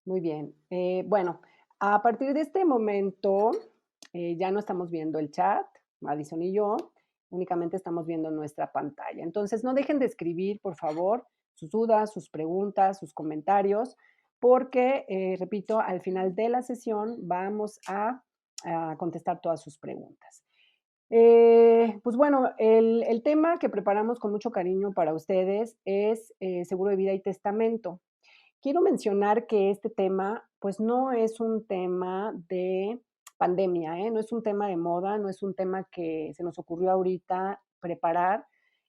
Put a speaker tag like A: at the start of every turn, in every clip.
A: Muy bien. Bueno, a partir de este momento, ya no estamos viendo el chat, Madison y yo, únicamente estamos viendo nuestra pantalla. Entonces, no dejen de escribir, por favor, sus dudas, sus preguntas, sus comentarios, porque, repito, al final de la sesión vamos a contestar todas sus preguntas. Pues bueno, el tema que preparamos con mucho cariño para ustedes es seguro de vida y testamento. Quiero mencionar que este tema, pues, no es un tema de pandemia, ¿eh? No es un tema de moda, no es un tema que se nos ocurrió ahorita preparar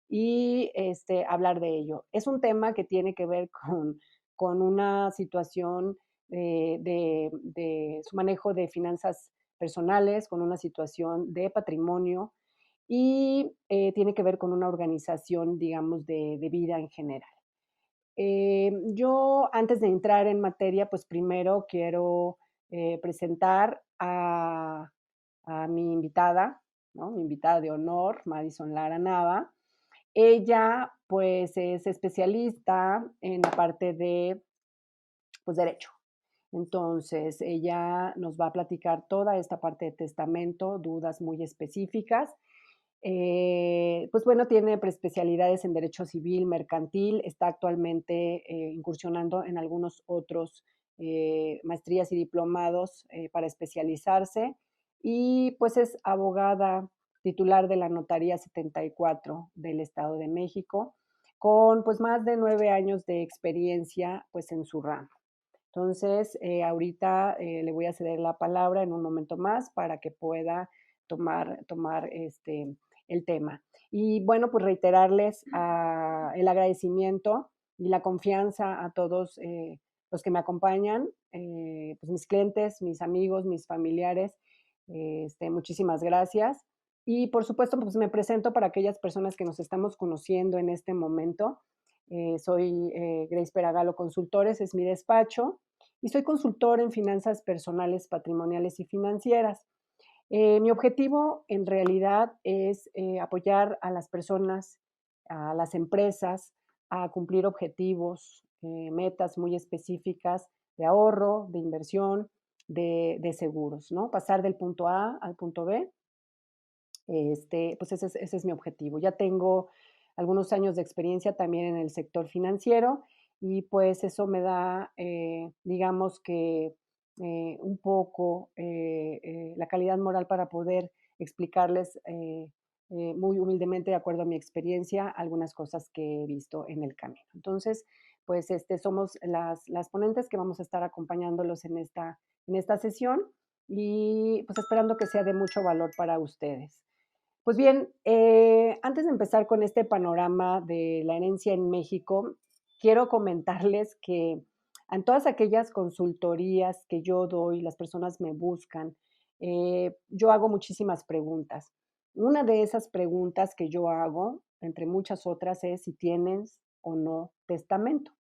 A: y, hablar de ello. Es un tema que tiene que ver con una situación de su manejo de finanzas personales, con una situación de patrimonio y, tiene que ver con una organización, digamos, de vida en general. Yo, antes de entrar en materia, pues primero quiero presentar a mi invitada, ¿no? Mi invitada de honor, Madison Lara Nava. Ella, pues, es especialista en la parte de, pues, derecho. Entonces, ella nos va a platicar toda esta parte de testamento, dudas muy específicas. Pues bueno, tiene preespecialidades en derecho civil, mercantil, está actualmente incursionando en algunos otros maestrías y diplomados para especializarse y pues es abogada titular de la Notaría 74 del Estado de México, con pues más de 9 años de experiencia pues en su ramo. Entonces, ahorita le voy a ceder la palabra en un momento más para que pueda tomar el tema. Y bueno, pues reiterarles el agradecimiento y la confianza a todos los que me acompañan, pues mis clientes, mis amigos, mis familiares. Muchísimas gracias. Y por supuesto, pues me presento para aquellas personas que nos estamos conociendo en este momento. Soy Grace Peragalo Consultores, es mi despacho, y soy consultor en finanzas personales, patrimoniales y financieras. Mi objetivo en realidad es apoyar a las personas, a las empresas, a cumplir objetivos, metas muy específicas de ahorro, de inversión, de seguros, ¿no? Pasar del punto A al punto B, pues ese es mi objetivo. Ya tengo algunos años de experiencia también en el sector financiero y pues eso me da, digamos que un poco la calidad moral para poder explicarles muy humildemente, de acuerdo a mi experiencia, algunas cosas que he visto en el camino. Entonces, pues somos las ponentes que vamos a estar acompañándolos en esta sesión y pues esperando que sea de mucho valor para ustedes. Pues bien, antes de empezar con este panorama de la herencia en México, quiero comentarles que en todas aquellas consultorías que yo doy, las personas me buscan, yo hago muchísimas preguntas. Una de esas preguntas que yo hago, entre muchas otras, es si tienes o no testamento.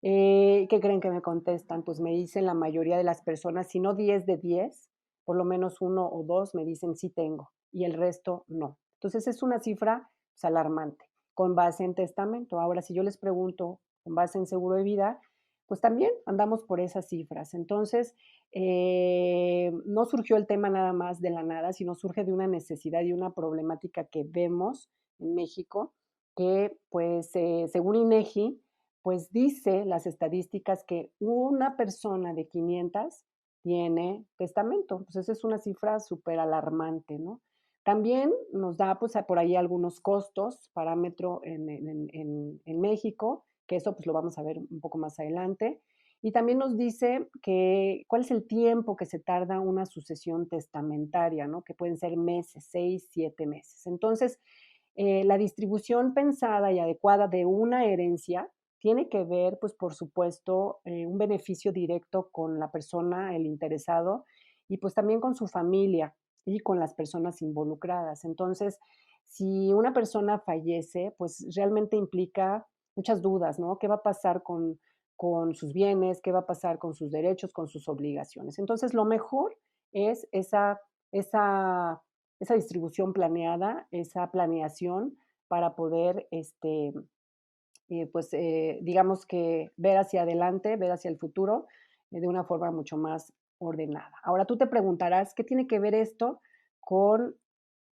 A: ¿Qué creen que me contestan? Pues me dicen la mayoría de las personas, si no 10 de 10, por lo menos uno o 2 me dicen sí tengo y el resto no. Entonces es una cifra pues, alarmante con base en testamento. Ahora, si yo les pregunto con base en seguro de vida, pues también andamos por esas cifras. Entonces, no surgió el tema nada más de la nada, sino surge de una necesidad y una problemática que vemos en México, que pues según INEGI, pues dice las estadísticas que una persona de 500 tiene testamento. Pues esa es una cifra súper alarmante, ¿no? También nos da, pues, por ahí algunos costos, parámetro en México, que eso, pues, lo vamos a ver un poco más adelante. Y también nos dice que cuál es el tiempo que se tarda una sucesión testamentaria, ¿no? Que pueden ser meses, 6, 7 meses. Entonces, la distribución pensada y adecuada de una herencia tiene que ver, pues, por supuesto, un beneficio directo con la persona, el interesado, y pues también con su familia y con las personas involucradas. Entonces, si una persona fallece, pues realmente implica muchas dudas, ¿no? ¿Qué va a pasar con sus bienes? ¿Qué va a pasar con sus derechos, con sus obligaciones? Entonces, lo mejor es esa, esa distribución planeada, esa planeación para poder pues digamos que ver hacia adelante, ver hacia el futuro de una forma mucho más ordenada. Ahora tú te preguntarás, ¿qué tiene que ver esto con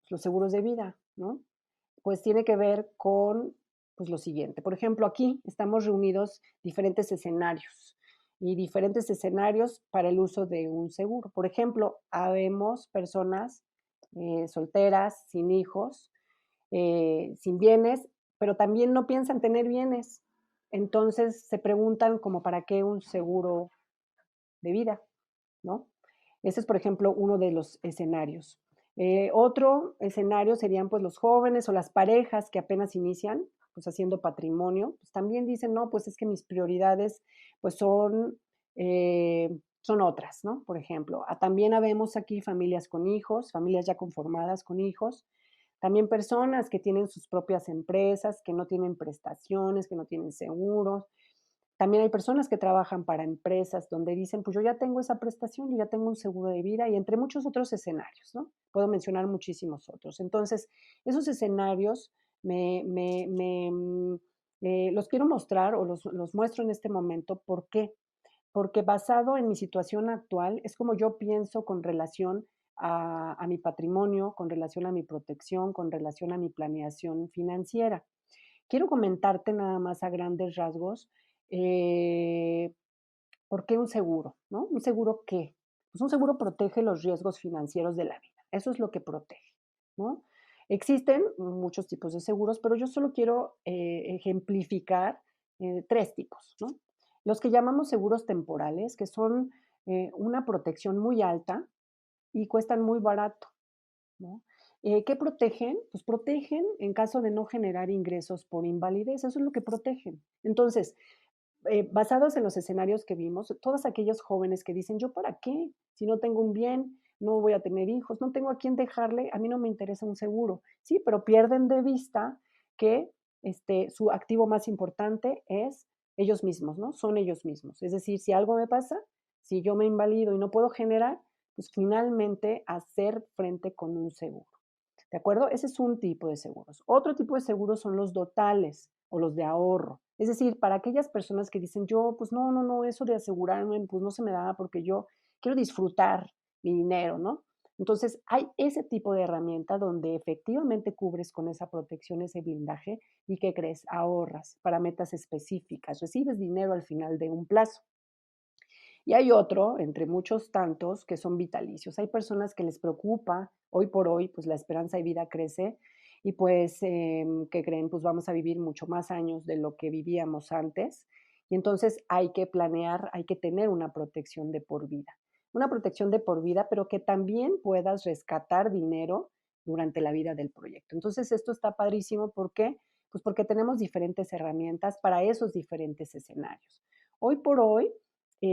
A: los seguros de vida, no? Pues tiene que ver con, pues, lo siguiente. Por ejemplo, aquí estamos reunidos diferentes escenarios y diferentes escenarios para el uso de un seguro. Por ejemplo, habemos personas solteras, sin hijos, sin bienes, pero también no piensan tener bienes. Entonces se preguntan como para qué un seguro de vida, ¿no? Ese es, por ejemplo, uno de los escenarios. Otro escenario serían pues los jóvenes o las parejas que apenas inician, pues haciendo patrimonio, pues también dicen, no, pues es que mis prioridades pues son otras, ¿no? Por ejemplo, también habemos aquí familias con hijos, familias ya conformadas con hijos, también personas que tienen sus propias empresas, que no tienen prestaciones, que no tienen seguros, también hay personas que trabajan para empresas donde dicen, pues yo ya tengo esa prestación, yo ya tengo un seguro de vida y entre muchos otros escenarios, ¿no? Puedo mencionar muchísimos otros. Entonces, esos escenarios los quiero mostrar o los muestro en este momento. ¿Por qué? Porque basado en mi situación actual es como yo pienso con relación a mi patrimonio, con relación a mi protección, con relación a mi planeación financiera. Quiero comentarte nada más a grandes rasgos, eh, ¿por qué un seguro? ¿No? ¿Un seguro qué? Pues un seguro protege los riesgos financieros de la vida. Eso es lo que protege, ¿no? Existen muchos tipos de seguros, pero yo solo quiero ejemplificar tres tipos, ¿no? Los que llamamos seguros temporales, que son una protección muy alta y cuestan muy barato, ¿no? ¿Qué protegen? Pues protegen en caso de no generar ingresos por invalidez, eso es lo que protegen. Entonces, basados en los escenarios que vimos, todos aquellos jóvenes que dicen, ¿yo para qué? Si no tengo un bien, no voy a tener hijos, no tengo a quién dejarle, a mí no me interesa un seguro. Sí, pero pierden de vista que su activo más importante es ellos mismos, ¿no? Son ellos mismos. Es decir, si algo me pasa, si yo me invalido y no puedo generar, pues finalmente hacer frente con un seguro. ¿De acuerdo? Ese es un tipo de seguros. Otro tipo de seguros son los dotales o los de ahorro. Es decir, para aquellas personas que dicen, yo, pues no, no, no, eso de asegurarme, pues no se me da porque yo quiero disfrutar mi dinero, ¿no? Entonces, hay ese tipo de herramienta donde efectivamente cubres con esa protección, ese blindaje, y ¿qué crees? Ahorras para metas específicas, recibes dinero al final de un plazo. Y hay otro, entre muchos tantos, que son vitalicios. Hay personas que les preocupa, hoy por hoy, pues la esperanza de vida crece y pues, ¿qué creen? Pues vamos a vivir mucho más años de lo que vivíamos antes. Y entonces hay que planear, hay que tener una protección de por vida. Una protección de por vida, pero que también puedas rescatar dinero durante la vida del proyecto. Entonces esto está padrísimo. ¿Por qué? Pues porque tenemos diferentes herramientas para esos diferentes escenarios. Hoy por hoy,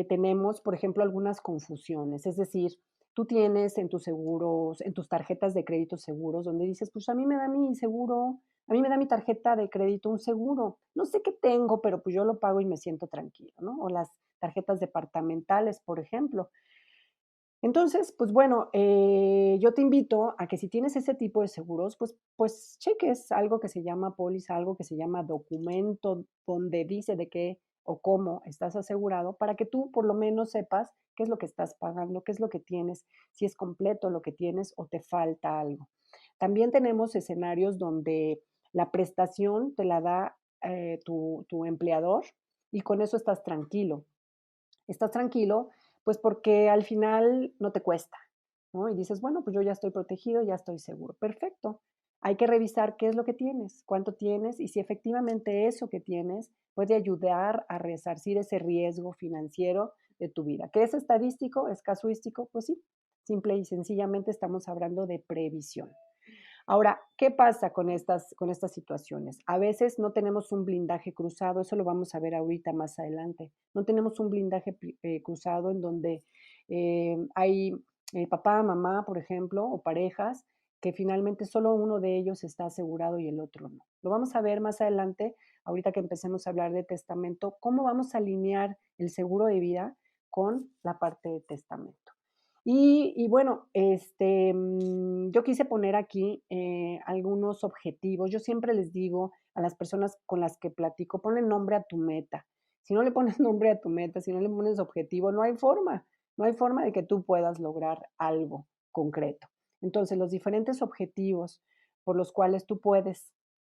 A: tenemos, por ejemplo, algunas confusiones. Es decir, tú tienes en tus seguros, en tus tarjetas de crédito seguros, donde dices, pues a mí me da mi seguro, a mí me da mi tarjeta de crédito un seguro. No sé qué tengo, pero pues yo lo pago y me siento tranquilo, ¿no? O las tarjetas departamentales, por ejemplo. Entonces, pues bueno, yo te invito a que si tienes ese tipo de seguros, pues cheques algo que se llama póliza, algo que se llama documento, donde dice de qué o cómo estás asegurado, para que tú por lo menos sepas qué es lo que estás pagando, qué es lo que tienes, si es completo lo que tienes o te falta algo. También tenemos escenarios donde la prestación te la da tu empleador y con eso estás tranquilo. Estás tranquilo, pues porque al final no te cuesta, ¿no? Y dices, bueno, pues yo ya estoy protegido, ya estoy seguro. Perfecto. Hay que revisar qué es lo que tienes, cuánto tienes y si efectivamente eso que tienes puede ayudar a resarcir ese riesgo financiero de tu vida. ¿Qué es estadístico? ¿Es casuístico? Pues sí, simple y sencillamente estamos hablando de previsión. Ahora, ¿qué pasa con estas situaciones? A veces no tenemos un blindaje cruzado, eso lo vamos a ver ahorita más adelante. No tenemos un blindaje cruzado en donde hay papá, mamá, por ejemplo, o parejas que finalmente solo uno de ellos está asegurado y el otro no. Lo vamos a ver más adelante, ahorita que empecemos a hablar de testamento, cómo vamos a alinear el seguro de vida con la parte de testamento. Y bueno, yo quise poner aquí algunos objetivos. Yo siempre les digo a las personas con las que platico, ponle nombre a tu meta. Si no le pones nombre a tu meta, si no le pones objetivo, no hay forma de que tú puedas lograr algo concreto. Entonces, los diferentes objetivos por los cuales tú puedes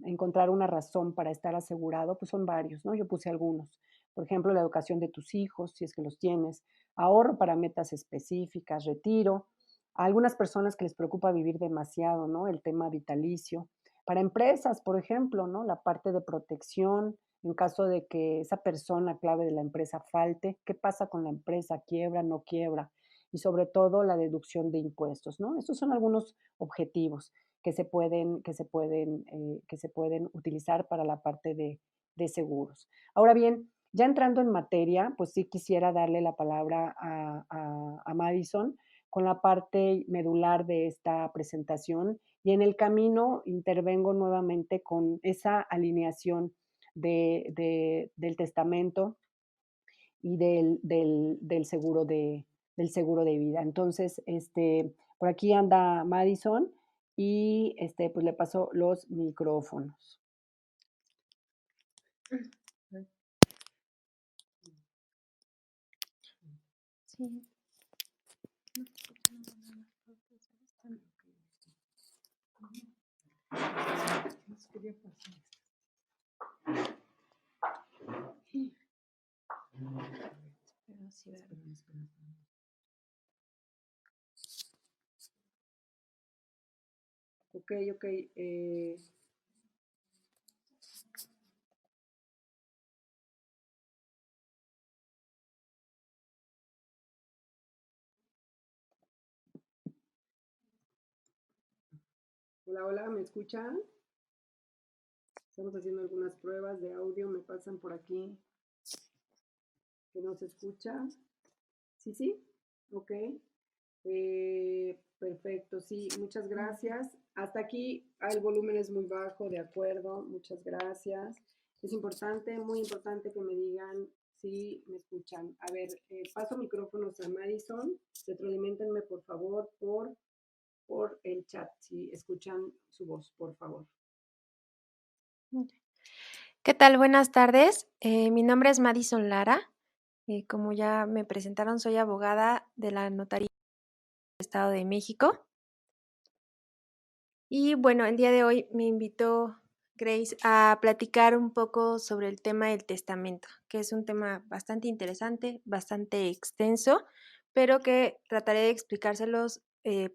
A: encontrar una razón para estar asegurado, pues son varios, ¿no? Yo puse algunos. Por ejemplo, la educación de tus hijos, si es que los tienes, ahorro para metas específicas, retiro. A algunas personas que les preocupa vivir demasiado, ¿no? El tema vitalicio. Para empresas, por ejemplo, ¿no? La parte de protección en caso de que esa persona clave de la empresa falte, ¿qué pasa con la empresa? ¿Quiebra, no quiebra? Y sobre todo la deducción de impuestos, ¿no? Estos son algunos objetivos que se pueden utilizar para la parte de seguros. Ahora bien, ya entrando en materia, pues sí quisiera darle la palabra a Madison con la parte medular de esta presentación y en el camino intervengo nuevamente con esa alineación del testamento y del seguro de vida. Entonces, por aquí anda Madison y pues le paso los micrófonos.
B: Sí.
A: Ok, ok. Hola, hola, ¿me escuchan? Estamos haciendo algunas pruebas de audio, me pasan por aquí que no se escucha. Sí, sí, ok. Perfecto, sí, muchas gracias. Hasta aquí el volumen es muy bajo, de acuerdo, muchas gracias. Es importante, muy importante que me digan si me escuchan. A ver, paso micrófonos a Madison, retroalimentenme por favor por el chat, si escuchan su voz, por favor.
B: ¿Qué tal? Buenas tardes. Mi nombre es Madison Lara. Como ya me presentaron, soy abogada de la Notaría del Estado de México. Y bueno, el día de hoy me invitó Grace a platicar un poco sobre el tema del testamento, que es un tema bastante interesante, bastante extenso, pero que trataré de explicárselos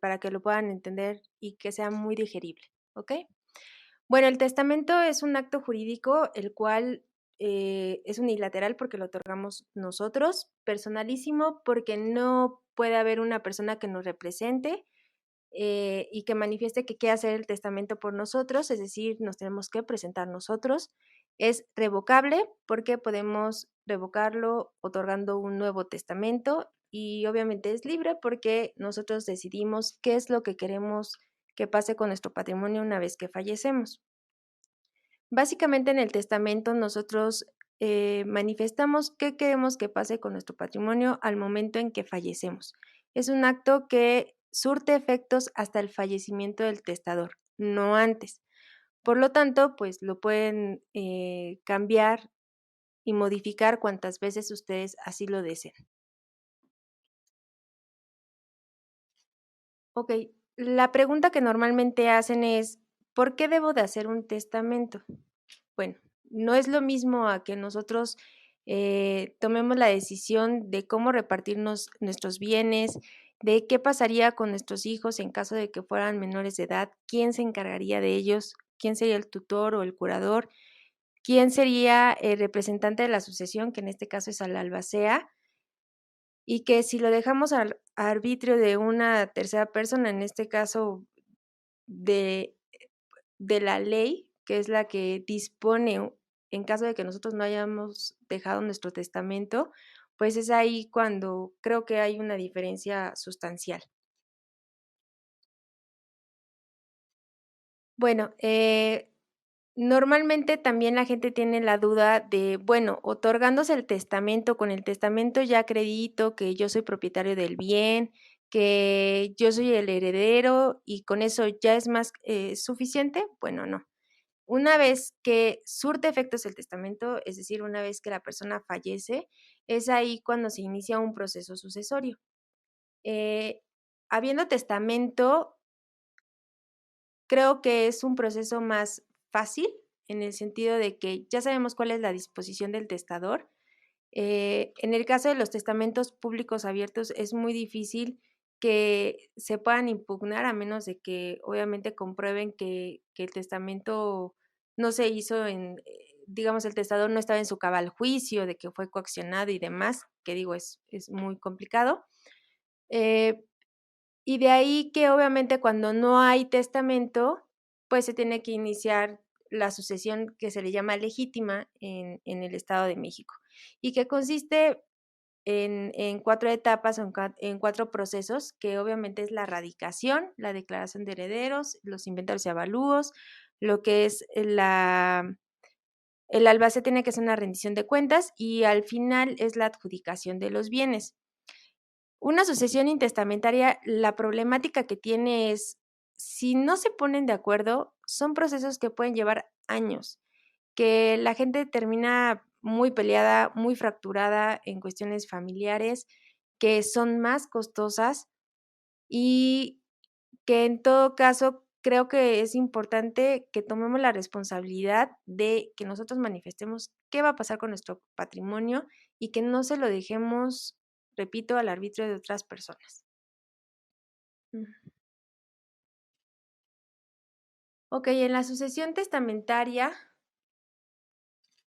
B: para que lo puedan entender y que sea muy digerible, ¿ok? Bueno, el testamento es un acto jurídico el cual es unilateral porque lo otorgamos nosotros, personalísimo porque no puede haber una persona que nos represente y que manifieste que quiere hacer el testamento por nosotros, es decir, nos tenemos que presentar nosotros. Es revocable porque podemos revocarlo otorgando un nuevo testamento y obviamente es libre porque nosotros decidimos qué es lo que queremos que pase con nuestro patrimonio una vez que fallecemos. Básicamente en el testamento nosotros manifestamos qué queremos que pase con nuestro patrimonio al momento en que fallecemos. Es un acto que surte efectos hasta el fallecimiento del testador, no antes. Por lo tanto, pues lo pueden cambiar y modificar cuantas veces ustedes así lo deseen. Ok, la pregunta que normalmente hacen es, ¿por qué debo de hacer un testamento? Bueno, no es lo mismo a que nosotros tomemos la decisión de cómo repartirnos nuestros bienes, de qué pasaría con nuestros hijos en caso de que fueran menores de edad, quién se encargaría de ellos, quién sería el tutor o el curador, quién sería el representante de la sucesión, que en este caso es al albacea, y que si lo dejamos al arbitrio de una tercera persona, en este caso de la ley, que es la que dispone en caso de que nosotros no hayamos dejado nuestro testamento, pues es ahí cuando creo que hay una diferencia sustancial. Bueno, normalmente también la gente tiene la duda de, bueno, otorgándose el testamento, con el testamento ya acredito que yo soy propietario del bien, que yo soy el heredero y con eso ya es más suficiente. Bueno, no. una vez que surte efectos el testamento, es decir, una vez que la persona fallece, es ahí cuando se inicia un proceso sucesorio. Habiendo testamento, creo que es un proceso más fácil en el sentido de que ya sabemos cuál es la disposición del testador. En el caso de los testamentos públicos abiertos es muy difícil que se puedan impugnar a menos de que obviamente comprueben que el testamento no se hizo digamos, el testador no estaba en su cabal juicio, de que fue coaccionado y demás, que digo, es muy complicado. Eh, y de ahí que obviamente cuando no hay testamento, pues se tiene que iniciar la sucesión que se le llama legítima en el Estado de México y que consiste en 4 etapas, en 4 procesos, que obviamente es la radicación, la declaración de herederos, los inventarios y avalúos, lo que es el albacea tiene que hacer una rendición de cuentas y al final es la adjudicación de los bienes. Una sucesión intestamentaria, la problemática que tiene es, si no se ponen de acuerdo, son procesos que pueden llevar años, que la gente termina muy peleada, muy fracturada en cuestiones familiares, que son más costosas y que en todo caso creo que es importante que tomemos la responsabilidad de que nosotros manifestemos qué va a pasar con nuestro patrimonio y que no se lo dejemos, repito, al arbitrio de otras personas. Ok, en la sucesión testamentaria,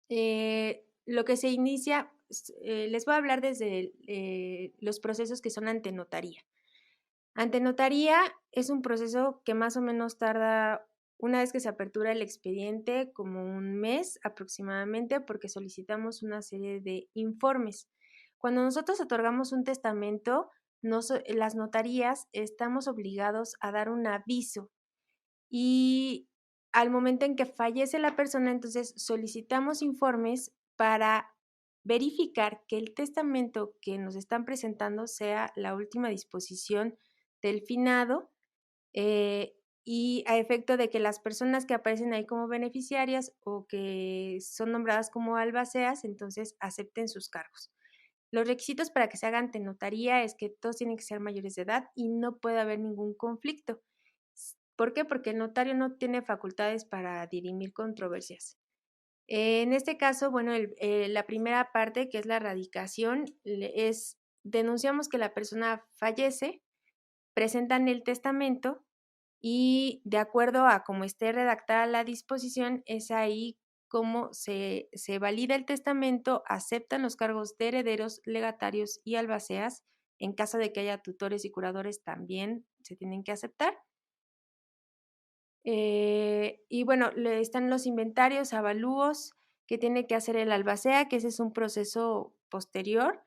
B: lo que se inicia, les voy a hablar desde los procesos que son ante notaría. Ante notaría es un proceso que más o menos tarda, una vez que se apertura el expediente, como un mes aproximadamente, porque solicitamos una serie de informes. Cuando nosotros otorgamos un testamento, las notarías estamos obligados a dar un aviso y al momento en que fallece la persona, entonces solicitamos informes para verificar que el testamento que nos están presentando sea la última disposición del finado y a efecto de que las personas que aparecen ahí como beneficiarias o que son nombradas como albaceas, entonces acepten sus cargos. Los requisitos para que se haga ante notaría es que todos tienen que ser mayores de edad y no puede haber ningún conflicto. ¿Por qué? Porque el notario no tiene facultades para dirimir controversias. En este caso, bueno, la primera parte, que es la radicación, denunciamos que la persona fallece, presentan el testamento y de acuerdo a cómo esté redactada la disposición, es ahí cómo se valida el testamento, aceptan los cargos de herederos, legatarios y albaceas. En caso de que haya tutores y curadores, también se tienen que aceptar. Y bueno, están los inventarios, avalúos que tiene que hacer el albacea, que ese es un proceso posterior.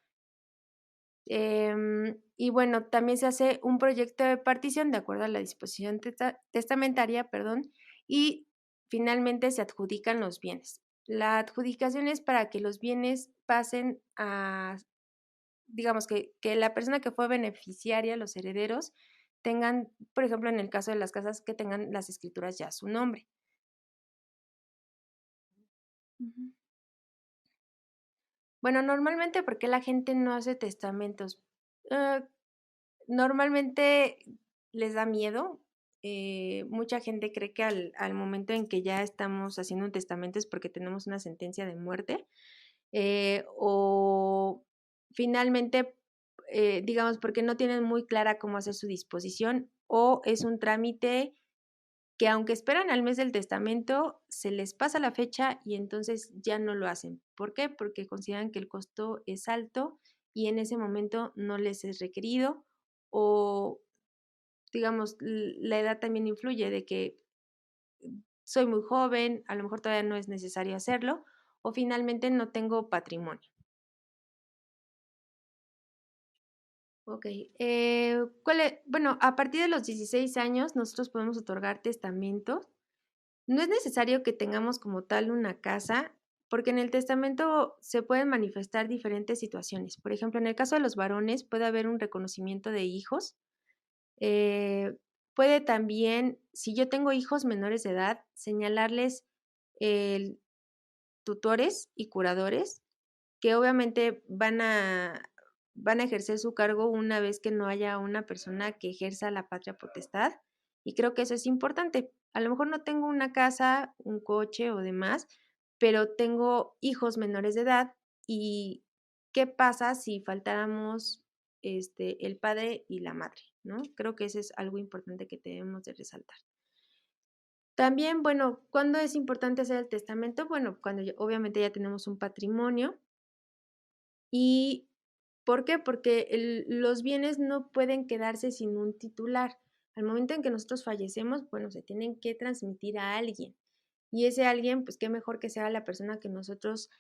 B: Y bueno, también se hace un proyecto de partición de acuerdo a la disposición testamentaria, perdón, y finalmente se adjudican los bienes. La adjudicación es para que los bienes pasen a, digamos que la persona que fue beneficiaria, los herederos, tengan, por ejemplo, en el caso de las casas, que tengan las escrituras ya a su nombre. Ujú. Bueno, normalmente, ¿por qué la gente no hace testamentos? Ah, normalmente les da miedo. Mucha gente cree que al momento en que ya estamos haciendo un testamento es porque tenemos una sentencia de muerte. O finalmente, digamos, porque no tienen muy clara cómo hacer su disposición o es un trámite que aunque esperan al mes del testamento, se les pasa la fecha y entonces ya no lo hacen. ¿Por qué? Porque consideran que el costo es alto y en ese momento no les es requerido o, digamos, la edad también influye de que soy muy joven, a lo mejor todavía no es necesario hacerlo o finalmente no tengo patrimonio. Ok. Bueno, a partir de los 16 años nosotros podemos otorgar testamentos. No es necesario que tengamos como tal una casa, porque en el testamento se pueden manifestar diferentes situaciones. Por ejemplo, en el caso de los varones puede haber un reconocimiento de hijos. Puede también, si yo tengo hijos menores de edad, señalarles tutores y curadores que obviamente van a ejercer su cargo una vez que no haya una persona que ejerza la patria potestad. Y creo que eso es importante. A lo mejor no tengo una casa, un coche o demás, pero tengo hijos menores de edad. ¿Y qué pasa si faltáramos el padre y la madre? ¿No? Creo que eso es algo importante que debemos de resaltar. También, bueno, ¿cuándo es importante hacer el testamento? Bueno, cuando obviamente ya tenemos un patrimonio. ¿Y por qué? Porque los bienes no pueden quedarse sin un titular. Al momento en que nosotros fallecemos, bueno, se tienen que transmitir a alguien. Y ese alguien, pues qué mejor que sea la persona que nosotros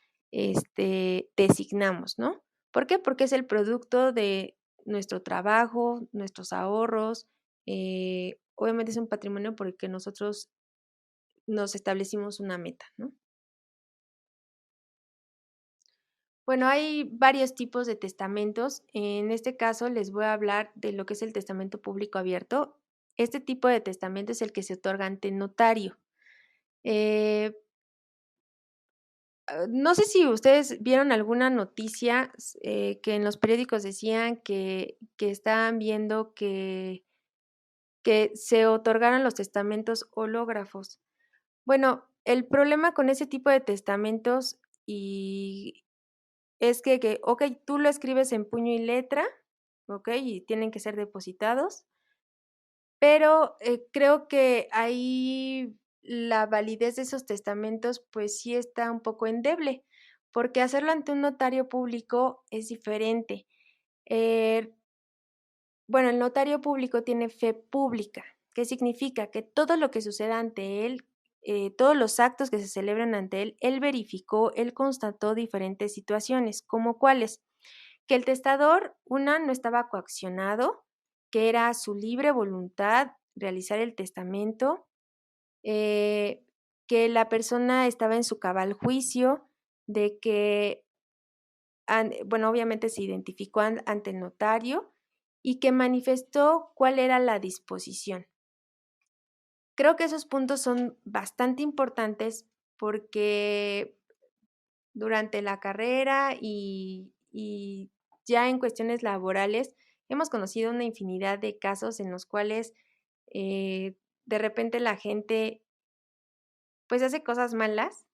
B: designamos, ¿no? ¿Por qué? Porque es el producto de nuestro trabajo, nuestros ahorros. Obviamente es un patrimonio porque nosotros nos establecimos una meta, ¿no? Bueno, hay varios tipos de testamentos. En este caso les voy a hablar de lo que es el testamento público abierto. Este tipo de testamento es el que se otorga ante notario. Eh, no sé si ustedes vieron alguna noticia que en los periódicos decían que estaban viendo que se otorgaran los testamentos hológrafos. Bueno, el problema con ese tipo de testamentos y es ok, tú lo escribes en puño y letra, ok, y tienen que ser depositados, pero creo que ahí la validez de esos testamentos pues sí está un poco endeble, porque hacerlo ante un notario público es diferente. Eh, bueno, el notario público tiene fe pública. ¿Qué significa? Que todo lo que suceda ante él, todos los actos que se celebran ante él verificó, él constató diferentes situaciones, como cuáles. Que el testador, no estaba coaccionado, que era su libre voluntad realizar el testamento, eh, que la persona estaba en su cabal juicio, de que bueno, obviamente se identificó ante el notario y que manifestó cuál era la disposición. Creo que esos puntos son bastante importantes porque durante la carrera y ya en cuestiones laborales hemos conocido una infinidad de casos en los cuales de repente la gente pues hace cosas malas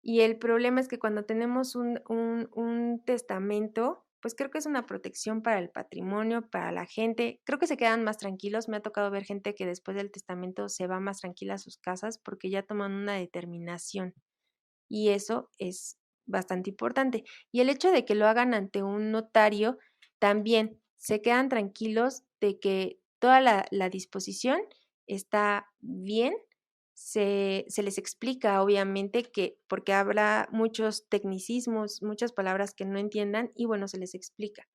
B: y el problema es que cuando tenemos un testamento, pues creo que es una protección para el patrimonio, para la gente. Creo que se quedan más tranquilos. Me ha tocado ver gente que después del testamento se va más tranquila a sus casas porque ya toman una determinación y eso es bastante importante. Y el hecho de que lo hagan ante un notario, también se quedan tranquilos de que toda la disposición está bien. Se les explica, obviamente, que porque habrá muchos tecnicismos, muchas palabras que no entiendan y bueno, se les explica.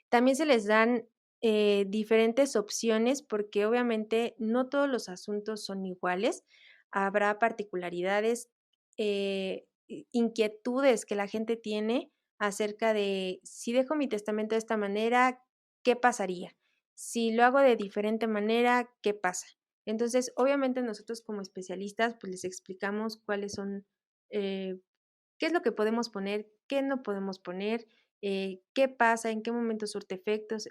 B: También se les dan diferentes opciones porque obviamente no todos los asuntos son iguales. Habrá particularidades, inquietudes que la gente tiene acerca de si dejo mi testamento de esta manera, ¿qué pasaría? Si lo hago de diferente manera, ¿qué pasa? Entonces, obviamente nosotros como especialistas, pues les explicamos cuáles son, qué es lo que podemos poner, qué no podemos poner, qué pasa, en qué momento surte efectos,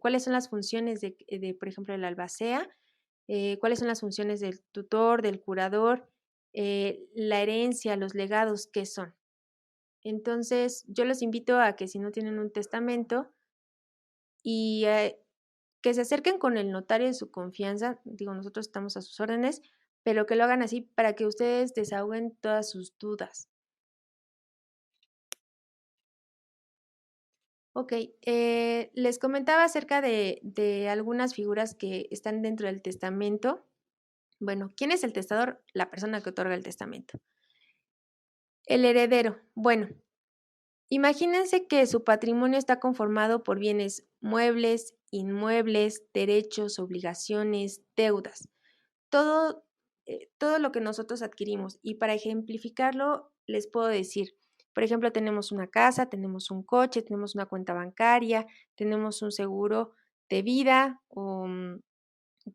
B: cuáles son las funciones por ejemplo, de la albacea, cuáles son las funciones del tutor, del curador, la herencia, los legados, qué son. Entonces, yo los invito a que si no tienen un testamento y que se acerquen con el notario de su confianza, digo, nosotros estamos a sus órdenes, pero que lo hagan así para que ustedes desahoguen todas sus dudas. Ok, les comentaba acerca de algunas figuras que están dentro del testamento. Bueno, ¿quién es el testador? La persona que otorga el testamento. El heredero. Bueno, imagínense que su patrimonio está conformado por bienes muebles, inmuebles, derechos, obligaciones, deudas. Todo, todo lo que nosotros adquirimos. Y para ejemplificarlo, les puedo decir, por ejemplo, tenemos una casa, tenemos un coche, tenemos una cuenta bancaria, tenemos un seguro de vida o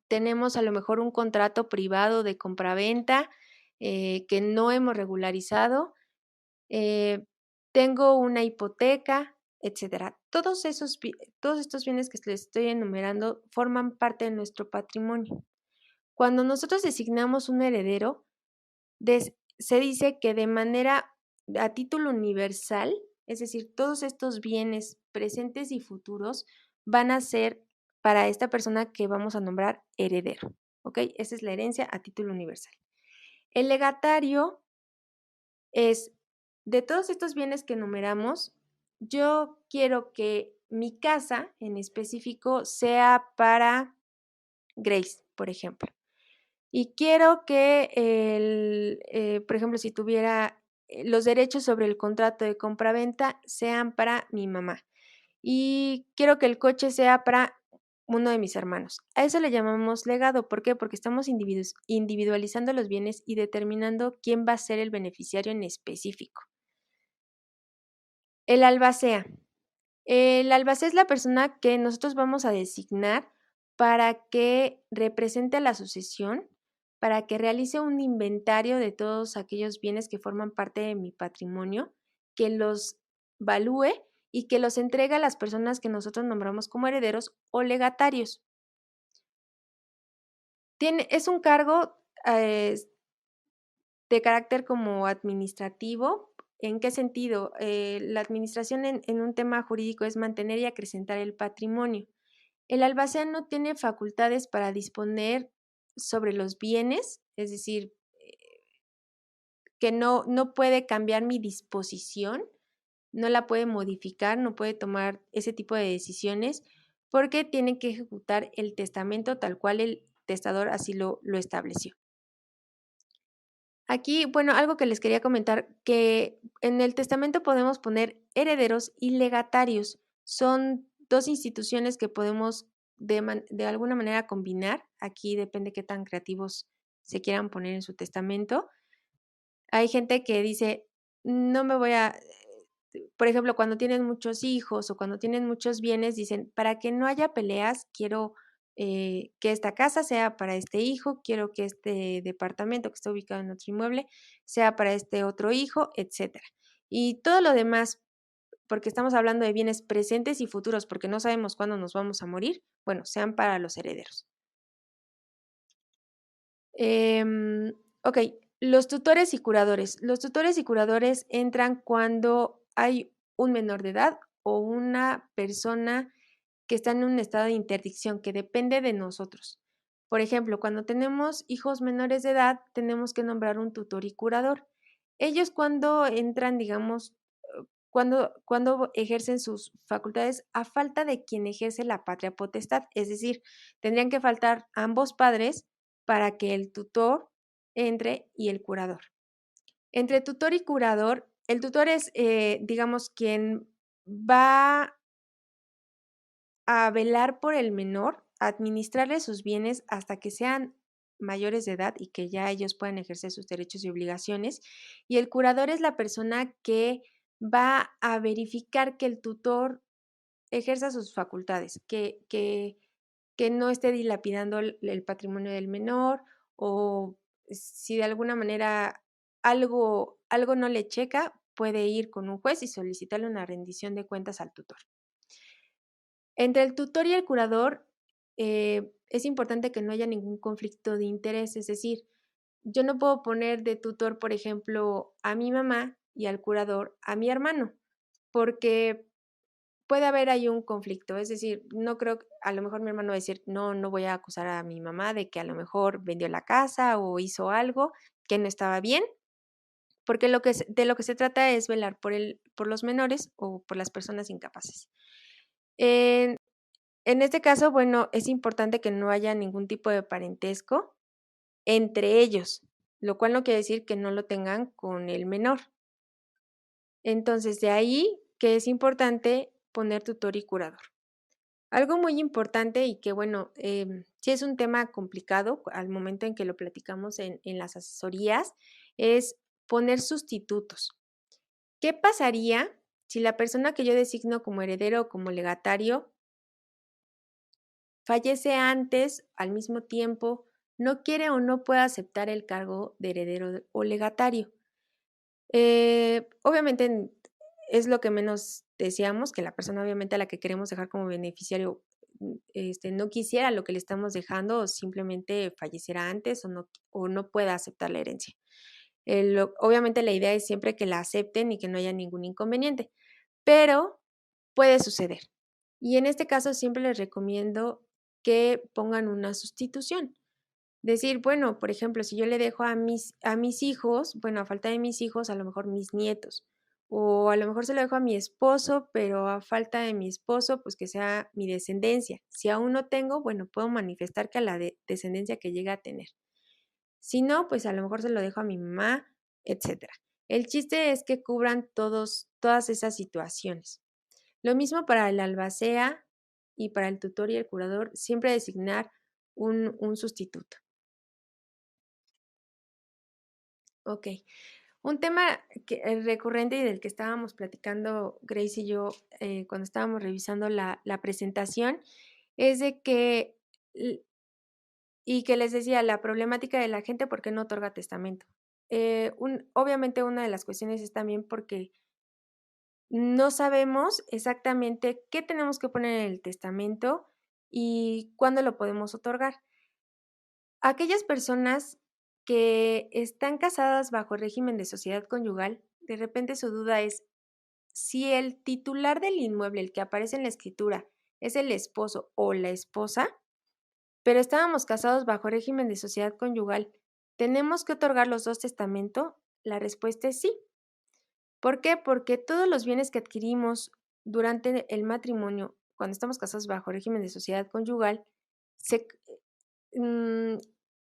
B: tenemos a lo mejor un contrato privado de compraventa. que no hemos regularizado, tengo una hipoteca, etcétera. Todos estos bienes que les estoy enumerando forman parte de nuestro patrimonio. Cuando nosotros designamos un heredero, se dice que de manera a título universal, es decir, todos estos bienes presentes y futuros van a ser para esta persona que vamos a nombrar heredero. ¿Ok? Esa es la herencia a título universal. El legatario es, de todos estos bienes que enumeramos, yo quiero que mi casa en específico sea para Grace, por ejemplo. Y quiero que, por ejemplo, si tuviera los derechos sobre el contrato de compraventa sean para mi mamá. Y quiero que el coche sea para uno de mis hermanos. A eso le llamamos legado. ¿Por qué? Porque estamos individualizando los bienes y determinando quién va a ser el beneficiario en específico. El albacea. El albacea es la persona que nosotros vamos a designar para que represente a la sucesión, para que realice un inventario de todos aquellos bienes que forman parte de mi patrimonio, que los valúe y que los entregue a las personas que nosotros nombramos como herederos o legatarios. Es un cargo de carácter como administrativo. ¿En qué sentido? La administración en un tema jurídico es mantener y acrecentar el patrimonio. El albacea no tiene facultades para disponer sobre los bienes, es decir, que no puede cambiar mi disposición, no la puede modificar, no puede tomar ese tipo de decisiones, porque tiene que ejecutar el testamento tal cual el testador así lo estableció. Aquí, bueno, algo que les quería comentar, que en el testamento podemos poner herederos y legatarios. Son dos instituciones que podemos de alguna manera combinar. Aquí depende qué tan creativos se quieran poner en su testamento. Hay gente que dice, no me voy a, por ejemplo, cuando tienen muchos hijos o cuando tienen muchos bienes, dicen, para que no haya peleas, quiero que esta casa sea para este hijo, quiero que este departamento que está ubicado en otro inmueble sea para este otro hijo, etcétera. Y todo lo demás, porque estamos hablando de bienes presentes y futuros, porque no sabemos cuándo nos vamos a morir, bueno, sean para los herederos. Ok, los tutores y curadores. Los tutores y curadores entran cuando hay un menor de edad o una persona que está en un estado de interdicción que depende de nosotros. Por ejemplo, cuando tenemos hijos menores de edad, tenemos que nombrar un tutor y curador. Ellos cuando entran, digamos, cuando ejercen sus facultades a falta de quien ejerce la patria potestad, es decir, tendrían que faltar ambos padres para que el tutor entre y el curador. Entre tutor y curador, el tutor es, digamos, quien va a velar por el menor, a administrarle sus bienes hasta que sean mayores de edad y que ya ellos puedan ejercer sus derechos y obligaciones. Y el curador es la persona que va a verificar que el tutor ejerza sus facultades, que no esté dilapidando el patrimonio del menor o si de alguna manera algo no le checa, puede ir con un juez y solicitarle una rendición de cuentas al tutor. Entre el tutor y el curador es importante que no haya ningún conflicto de interés, es decir, yo no puedo poner de tutor, por ejemplo, a mi mamá y al curador a mi hermano, porque puede haber ahí un conflicto, es decir, no creo, a lo mejor mi hermano va a decir, no, no voy a acusar a mi mamá de que a lo mejor vendió la casa o hizo algo que no estaba bien, porque de lo que se trata es velar por los menores o por las personas incapaces. En este caso, bueno, es importante que no haya ningún tipo de parentesco entre ellos, lo cual no quiere decir que no lo tengan con el menor. Entonces, de ahí que es importante poner tutor y curador. Algo muy importante y que, bueno, sí es un tema complicado al momento en que lo platicamos en las asesorías, es poner sustitutos. ¿Qué pasaría si la persona que yo designo como heredero o como legatario fallece antes, al mismo tiempo no quiere o no puede aceptar el cargo de heredero o legatario. Obviamente es lo que menos deseamos, que la persona obviamente a la que queremos dejar como beneficiario no quisiera lo que le estamos dejando o simplemente falleciera antes o no pueda aceptar la herencia. Obviamente la idea es siempre que la acepten y que no haya ningún inconveniente, pero puede suceder. Y en este caso siempre les recomiendo que pongan una sustitución. Decir, bueno, por ejemplo, si yo le dejo a mis hijos, bueno, a falta de mis hijos, a lo mejor mis nietos, o a lo mejor se lo dejo a mi esposo, pero a falta de mi esposo, pues que sea mi descendencia. Si aún no tengo, bueno, puedo manifestar que a la descendencia que llegue a tener. Si no, pues a lo mejor se lo dejo a mi mamá, etcétera. El chiste es que cubran todas esas situaciones. Lo mismo para el albacea y para el tutor y el curador, siempre designar un sustituto. Ok. Un tema recurrente y del que estábamos platicando Grace y yo cuando estábamos revisando la presentación es de que, y que les decía, la problemática de la gente, ¿por qué no otorga testamento? Obviamente una de las cuestiones es también porque no sabemos exactamente qué tenemos que poner en el testamento y cuándo lo podemos otorgar. Aquellas personas que están casadas bajo el régimen de sociedad conyugal, de repente su duda es si el titular del inmueble, el que aparece en la escritura, es el esposo o la esposa, pero estábamos casados bajo régimen de sociedad conyugal, ¿tenemos que otorgar los dos testamentos? La respuesta es sí. ¿Por qué? Porque todos los bienes que adquirimos durante el matrimonio, cuando estamos casados bajo régimen de sociedad conyugal, se mm,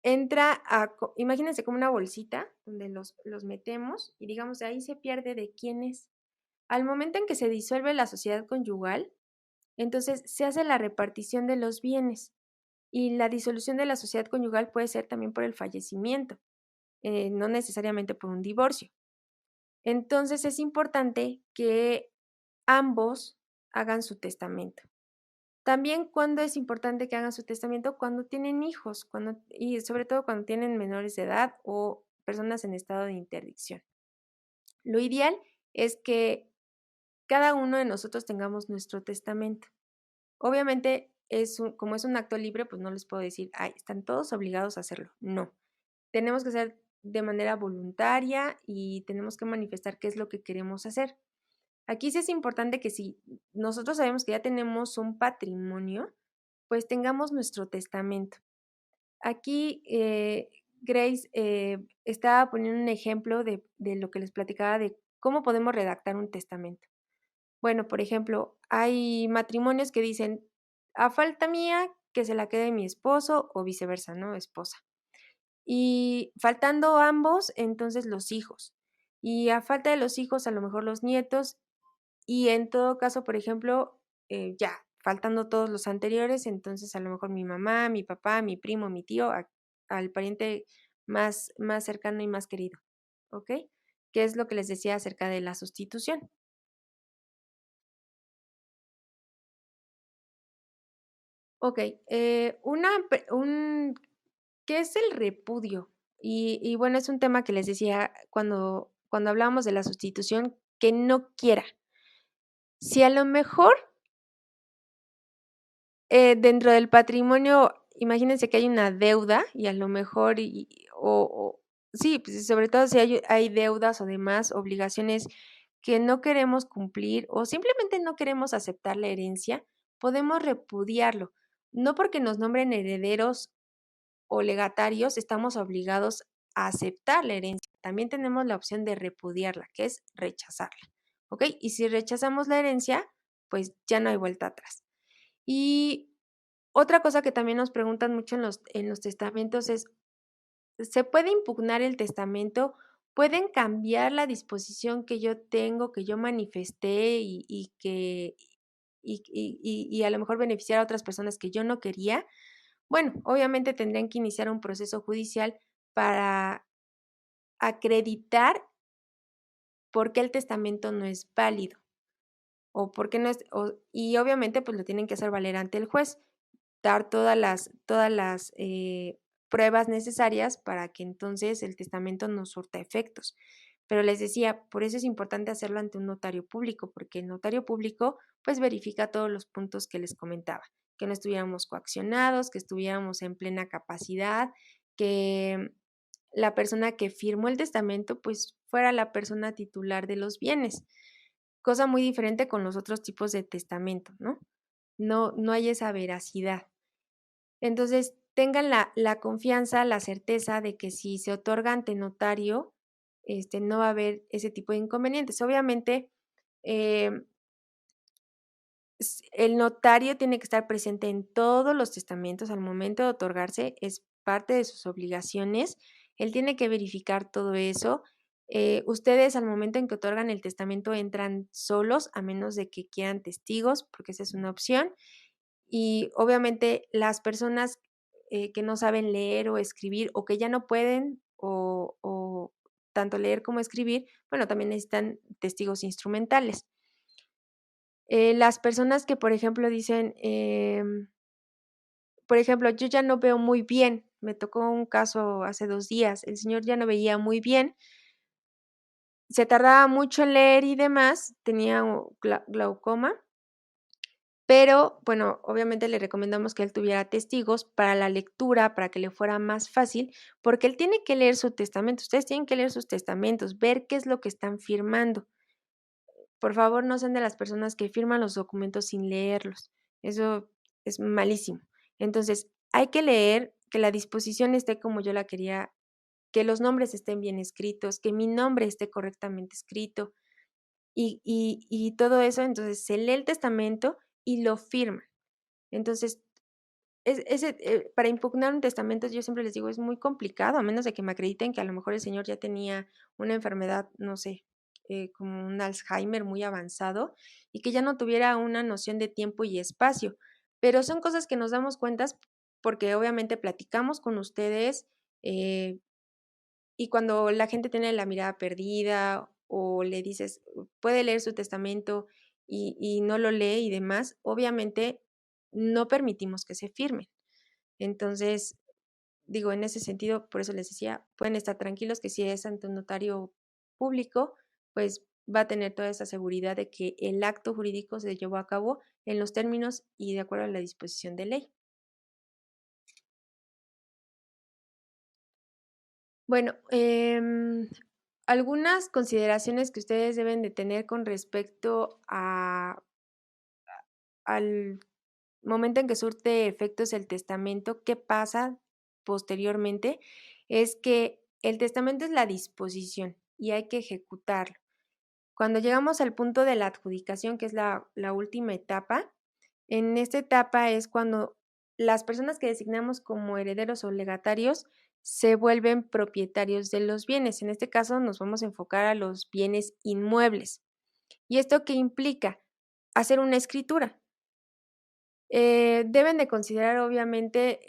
B: entra imagínense como una bolsita donde los metemos y digamos de ahí se pierde de quién es. Al momento en que se disuelve la sociedad conyugal, entonces se hace la repartición de los bienes y la disolución de la sociedad conyugal puede ser también por el fallecimiento, no necesariamente por un divorcio. Entonces es importante que ambos hagan su testamento. También cuando es importante que hagan su testamento cuando tienen hijos, y sobre todo cuando tienen menores de edad o personas en estado de interdicción. Lo ideal es que cada uno de nosotros tengamos nuestro testamento. Obviamente, como es un acto libre, pues no les puedo decir, ay, están todos obligados a hacerlo. No, tenemos que hacer de manera voluntaria y tenemos que manifestar qué es lo que queremos hacer. Aquí sí es importante que si nosotros sabemos que ya tenemos un patrimonio, pues tengamos nuestro testamento. Aquí Grace estaba poniendo un ejemplo de lo que les platicaba de cómo podemos redactar un testamento. Bueno, por ejemplo, hay matrimonios que dicen, a falta mía, que se la quede mi esposo o viceversa, ¿no? Esposa. Y faltando ambos, entonces los hijos. Y a falta de los hijos, a lo mejor los nietos. Y en todo caso, por ejemplo, ya, faltando todos los anteriores, entonces a lo mejor mi mamá, mi papá, mi primo, mi tío, al pariente más cercano y más querido. ¿Ok? ¿Qué es lo que les decía acerca de la sustitución? Ok, ¿qué es el repudio? Y bueno, es un tema que les decía cuando hablábamos de la sustitución, que no quiera. Si a lo mejor dentro del patrimonio, imagínense que hay una deuda y a lo mejor, sí, pues sobre todo si hay deudas o demás obligaciones que no queremos cumplir o simplemente no queremos aceptar la herencia, podemos repudiarlo. No porque nos nombren herederos o legatarios estamos obligados a aceptar la herencia. También tenemos la opción de repudiarla, que es rechazarla. ¿Ok? Y si rechazamos la herencia, pues ya no hay vuelta atrás. Y otra cosa que también nos preguntan mucho en los testamentos es, ¿se puede impugnar el testamento? ¿Pueden cambiar la disposición que yo tengo, que yo manifesté y a lo mejor beneficiar a otras personas que yo no quería? Bueno, obviamente tendrían que iniciar un proceso judicial para acreditar por qué el testamento no es válido o por qué no es, y obviamente pues lo tienen que hacer valer ante el juez, dar todas las pruebas necesarias para que entonces el testamento no surta efectos. Pero les decía, por eso es importante hacerlo ante un notario público, porque el notario público pues verifica todos los puntos que les comentaba, que no estuviéramos coaccionados, que estuviéramos en plena capacidad, que la persona que firmó el testamento pues fuera la persona titular de los bienes, cosa muy diferente con los otros tipos de testamento, ¿no? No hay esa veracidad. Entonces, tengan la confianza, la certeza de que si se otorga ante notario, no va a haber ese tipo de inconvenientes. Obviamente, eh, el notario tiene que estar presente en todos los testamentos al momento de otorgarse, es parte de sus obligaciones. Él tiene que verificar todo eso. Ustedes al momento en que otorgan el testamento entran solos, a menos de que quieran testigos, porque esa es una opción. Y obviamente las personas que no saben leer o escribir o que ya no pueden o tanto leer como escribir, bueno, también necesitan testigos instrumentales. Las personas que, por ejemplo, dicen, por ejemplo, yo ya no veo muy bien, me tocó un caso hace 2 días, el señor ya no veía muy bien, se tardaba mucho en leer y demás, tenía glaucoma, pero bueno, obviamente le recomendamos que él tuviera testigos para la lectura, para que le fuera más fácil, porque él tiene que leer su testamento, ustedes tienen que leer sus testamentos, ver qué es lo que están firmando. Por favor, no sean de las personas que firman los documentos sin leerlos. Eso es malísimo. Entonces, hay que leer, que la disposición esté como yo la quería, que los nombres estén bien escritos, que mi nombre esté correctamente escrito y todo eso. Entonces, se lee el testamento y lo firman. Entonces, para impugnar un testamento, yo siempre les digo, es muy complicado, a menos de que me acrediten que a lo mejor el señor ya tenía una enfermedad, no sé, como un Alzheimer muy avanzado y que ya no tuviera una noción de tiempo y espacio. Pero son cosas que nos damos cuentas porque obviamente platicamos con ustedes eh, y cuando la gente tiene la mirada perdida o le dices, puede leer su testamento y no lo lee y demás, obviamente no permitimos que se firme. Entonces, digo, en ese sentido, por eso les decía, pueden estar tranquilos que si es ante un notario público, pues va a tener toda esa seguridad de que el acto jurídico se llevó a cabo en los términos y de acuerdo a la disposición de ley. Bueno, algunas consideraciones que ustedes deben de tener con respecto al momento en que surte efectos el testamento, ¿qué pasa posteriormente? Es que el testamento es la disposición y hay que ejecutarlo. Cuando llegamos al punto de la adjudicación, que es la última etapa, en esta etapa es cuando las personas que designamos como herederos o legatarios se vuelven propietarios de los bienes. En este caso nos vamos a enfocar a los bienes inmuebles. ¿Y esto qué implica? Hacer una escritura. Deben de considerar obviamente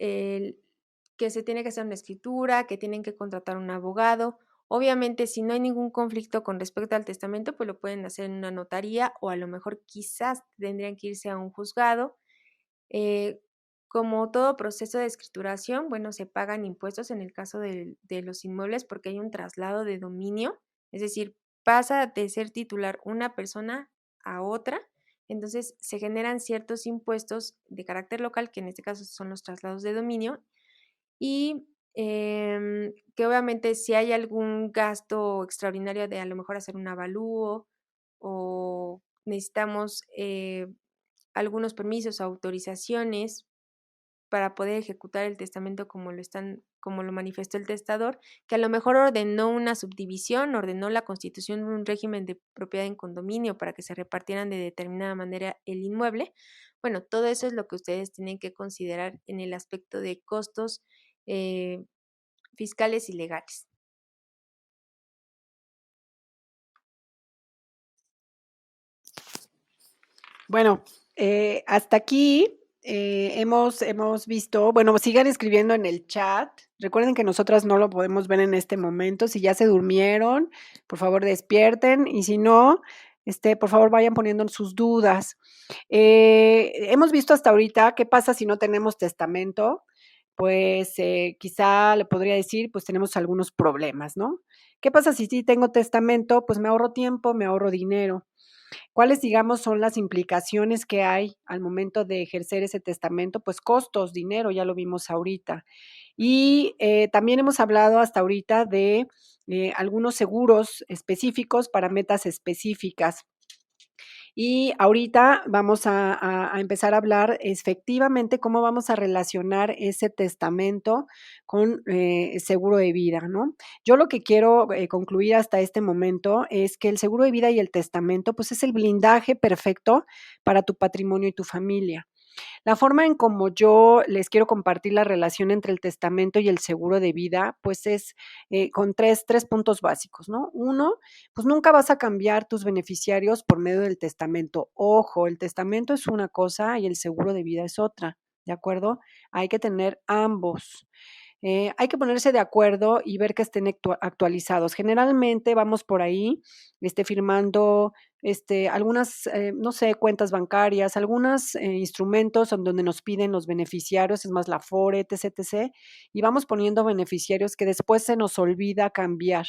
B: que se tiene que hacer una escritura, que tienen que contratar un abogado. Obviamente, si no hay ningún conflicto con respecto al testamento, pues lo pueden hacer en una notaría o a lo mejor quizás tendrían que irse a un juzgado. Eh, Como todo proceso de escrituración, bueno, se pagan impuestos en el caso de los inmuebles porque hay un traslado de dominio, es decir, pasa de ser titular una persona a otra, entonces se generan ciertos impuestos de carácter local, que en este caso son los traslados de dominio, y que obviamente si hay algún gasto extraordinario de a lo mejor hacer un avalúo o necesitamos algunos permisos o autorizaciones para poder ejecutar el testamento como lo manifestó el testador, que a lo mejor ordenó una subdivisión, ordenó la constitución de un régimen de propiedad en condominio para que se repartieran de determinada manera el inmueble. Bueno, todo eso es lo que ustedes tienen que considerar en el aspecto de costos eh, fiscales y legales.
A: Bueno, hasta aquí hemos visto, bueno, sigan escribiendo en el chat. Recuerden que nosotras no lo podemos ver en este momento. Si ya se durmieron, por favor despierten y si no, por favor vayan poniendo sus dudas. Hemos visto hasta ahorita qué pasa si no tenemos testamento. pues quizá le podría decir, pues tenemos algunos problemas, ¿no? ¿Qué pasa si sí tengo testamento? Pues me ahorro tiempo, me ahorro dinero. ¿Cuáles, digamos, son las implicaciones que hay al momento de ejercer ese testamento? Pues costos, dinero, ya lo vimos ahorita. Y también hemos hablado hasta ahorita de algunos seguros específicos para metas específicas. Y ahorita vamos a empezar a hablar efectivamente cómo vamos a relacionar ese testamento con seguro de vida, ¿no? Yo lo que quiero concluir hasta este momento es que el seguro de vida y el testamento, pues es el blindaje perfecto para tu patrimonio y tu familia. La forma en como yo les quiero compartir la relación entre el testamento y el seguro de vida, pues es con tres puntos básicos, ¿no? Uno, pues nunca vas a cambiar tus beneficiarios por medio del testamento. Ojo, el testamento es una cosa y el seguro de vida es otra, ¿de acuerdo? Hay que tener ambos. Hay que ponerse de acuerdo y ver que estén actualizados. Generalmente vamos por ahí firmando algunas, no sé, cuentas bancarias, algunos instrumentos en donde nos piden los beneficiarios, es más, la FORE, etc, etc. Y vamos poniendo beneficiarios que después se nos olvida cambiar.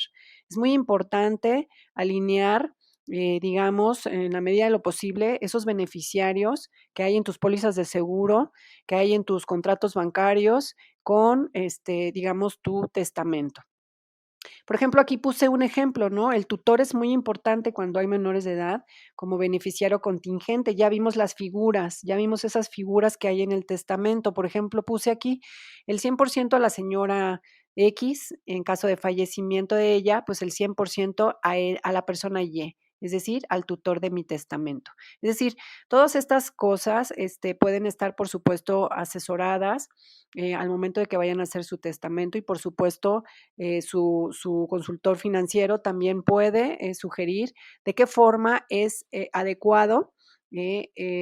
A: Es muy importante alinear, digamos, en la medida de lo posible, esos beneficiarios que hay en tus pólizas de seguro, que hay en tus contratos bancarios, con, digamos, tu testamento. Por ejemplo, aquí puse un ejemplo, ¿no? El tutor es muy importante cuando hay menores de edad como beneficiario contingente. Ya vimos las figuras, ya vimos esas figuras que hay en el testamento. Por ejemplo, puse aquí el 100% a la señora X, en caso de fallecimiento de ella, pues el 100% a la persona Y, es decir, al tutor de mi testamento. Es decir, todas estas cosas pueden estar, por supuesto, asesoradas al momento de que vayan a hacer su testamento y, por supuesto, su consultor financiero también puede sugerir de qué forma es adecuado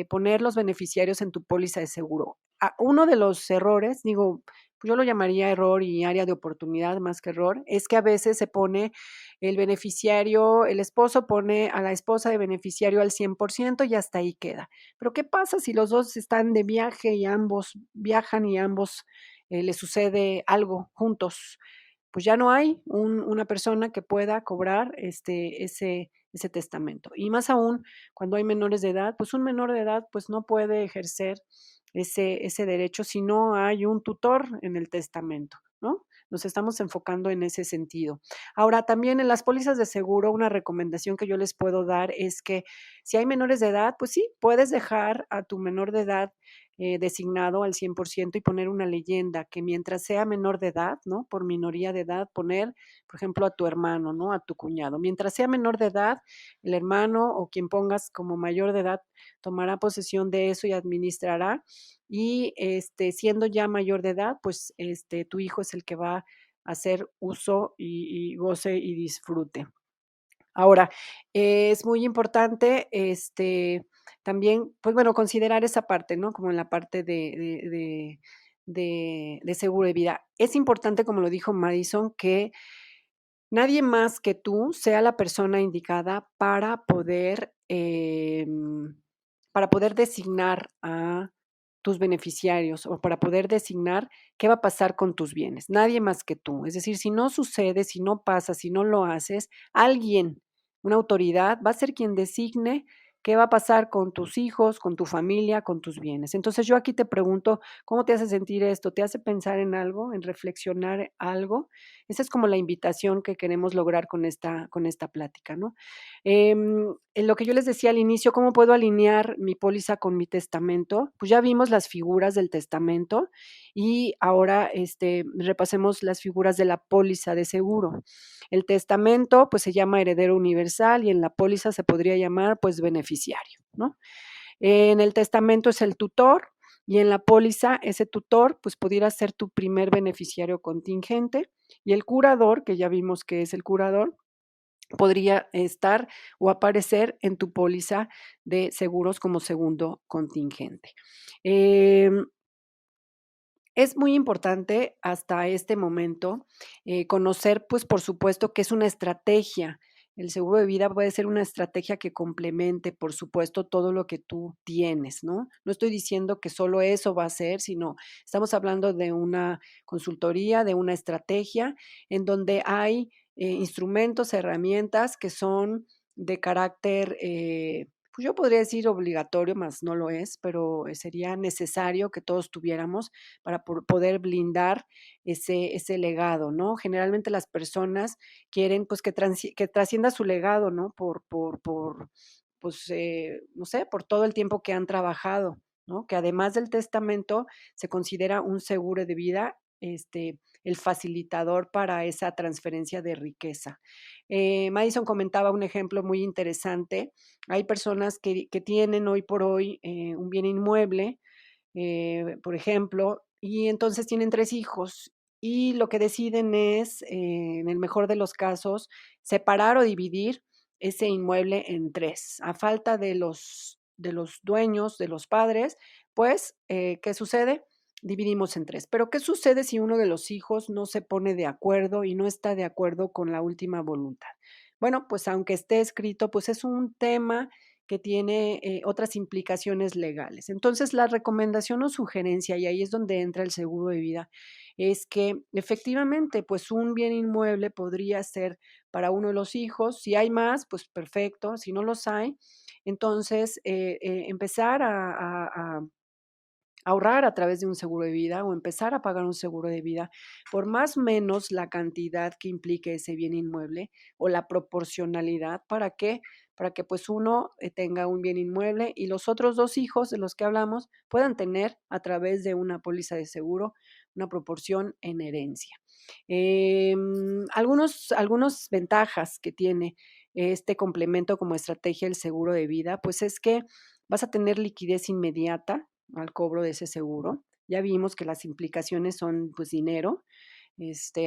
A: poner los beneficiarios en tu póliza de seguro. Uno de los errores, digo, yo lo llamaría error y área de oportunidad más que error, es que a veces se pone el beneficiario, el esposo pone a la esposa de beneficiario al 100% y hasta ahí queda. Pero ¿qué pasa si los dos están de viaje y ambos viajan y ambos les sucede algo juntos? Pues ya no hay una persona que pueda cobrar ese testamento. Y más aún, cuando hay menores de edad, pues un menor de edad pues no puede ejercer ese derecho si no hay un tutor en el testamento, ¿no? Nos estamos enfocando en ese sentido. Ahora, también en las pólizas de seguro, una recomendación que yo les puedo dar es que si hay menores de edad, pues sí, puedes dejar a tu menor de edad designado al 100% y poner una leyenda que mientras sea menor de edad, ¿no? Por minoría de edad, poner, por ejemplo, a tu hermano, ¿no? A tu cuñado. Mientras sea menor de edad, el hermano o quien pongas como mayor de edad tomará posesión de eso y administrará. Y siendo ya mayor de edad, pues tu hijo es el que va a hacer uso y goce y disfrute. Ahora, es muy importante, también, pues bueno, considerar esa parte, ¿no? Como en la parte de seguro de vida. Es importante, como lo dijo Madison, que nadie más que tú sea la persona indicada para poder designar a tus beneficiarios o para poder designar qué va a pasar con tus bienes. Nadie más que tú. Es decir, si no sucede, si no pasa, si no lo haces, alguien, una autoridad, va a ser quien designe qué va a pasar con tus hijos, con tu familia, con tus bienes. Entonces yo aquí te pregunto, ¿cómo te hace sentir esto? ¿Te hace pensar en algo, en reflexionar algo? Esa es como la invitación que queremos lograr con esta plática, ¿no? En lo que yo les decía al inicio, ¿cómo puedo alinear mi póliza con mi testamento? Pues ya vimos las figuras del testamento y ahora repasemos las figuras de la póliza de seguro. El testamento pues se llama heredero universal y en la póliza se podría llamar pues beneficiario, ¿no? En el testamento es el tutor y en la póliza ese tutor pues pudiera ser tu primer beneficiario contingente y el curador, que ya vimos que es el curador, podría estar o aparecer en tu póliza de seguros como segundo contingente. Es muy importante hasta este momento conocer, pues por supuesto, que es una estrategia El seguro de vida puede ser una estrategia que complemente, por supuesto, todo lo que tú tienes, ¿no? No estoy diciendo que solo eso va a ser, sino estamos hablando de una consultoría, de una estrategia en donde hay instrumentos, herramientas que son de carácter, pues yo podría decir obligatorio, más no lo es, pero sería necesario que todos tuviéramos para poder blindar ese legado, ¿no? Generalmente las personas quieren pues que trascienda su legado, ¿no? Pues, no sé, por todo el tiempo que han trabajado, ¿no? Que además del testamento se considera un seguro de vida, el facilitador para esa transferencia de riqueza. Madison comentaba un ejemplo muy interesante. Hay personas que tienen hoy por hoy un bien inmueble, por ejemplo, y entonces tienen 3 hijos, y lo que deciden es, en el mejor de los casos, separar o dividir ese inmueble en 3. A falta de los dueños, de los padres, pues, ¿qué sucede? Dividimos en 3. Pero, ¿qué sucede si uno de los hijos no se pone de acuerdo y no está de acuerdo con la última voluntad? Bueno, pues, aunque esté escrito, pues, es un tema que tiene otras implicaciones legales. Entonces, la recomendación o sugerencia, y ahí es donde entra el seguro de vida, es que efectivamente, pues un bien inmueble podría ser para uno de los hijos. Si hay más, pues perfecto. Si no los hay, entonces empezar a ahorrar a través de un seguro de vida o empezar a pagar un seguro de vida, por más o menos la cantidad que implique ese bien inmueble o la proporcionalidad. ¿Para qué? Para que pues uno tenga un bien inmueble y los otros 2 hijos de los que hablamos puedan tener a través de una póliza de seguro una proporción en herencia. Algunos ventajas que tiene este complemento como estrategia el seguro de vida, pues es que vas a tener liquidez inmediata al cobro de ese seguro. Ya vimos que las implicaciones son pues dinero,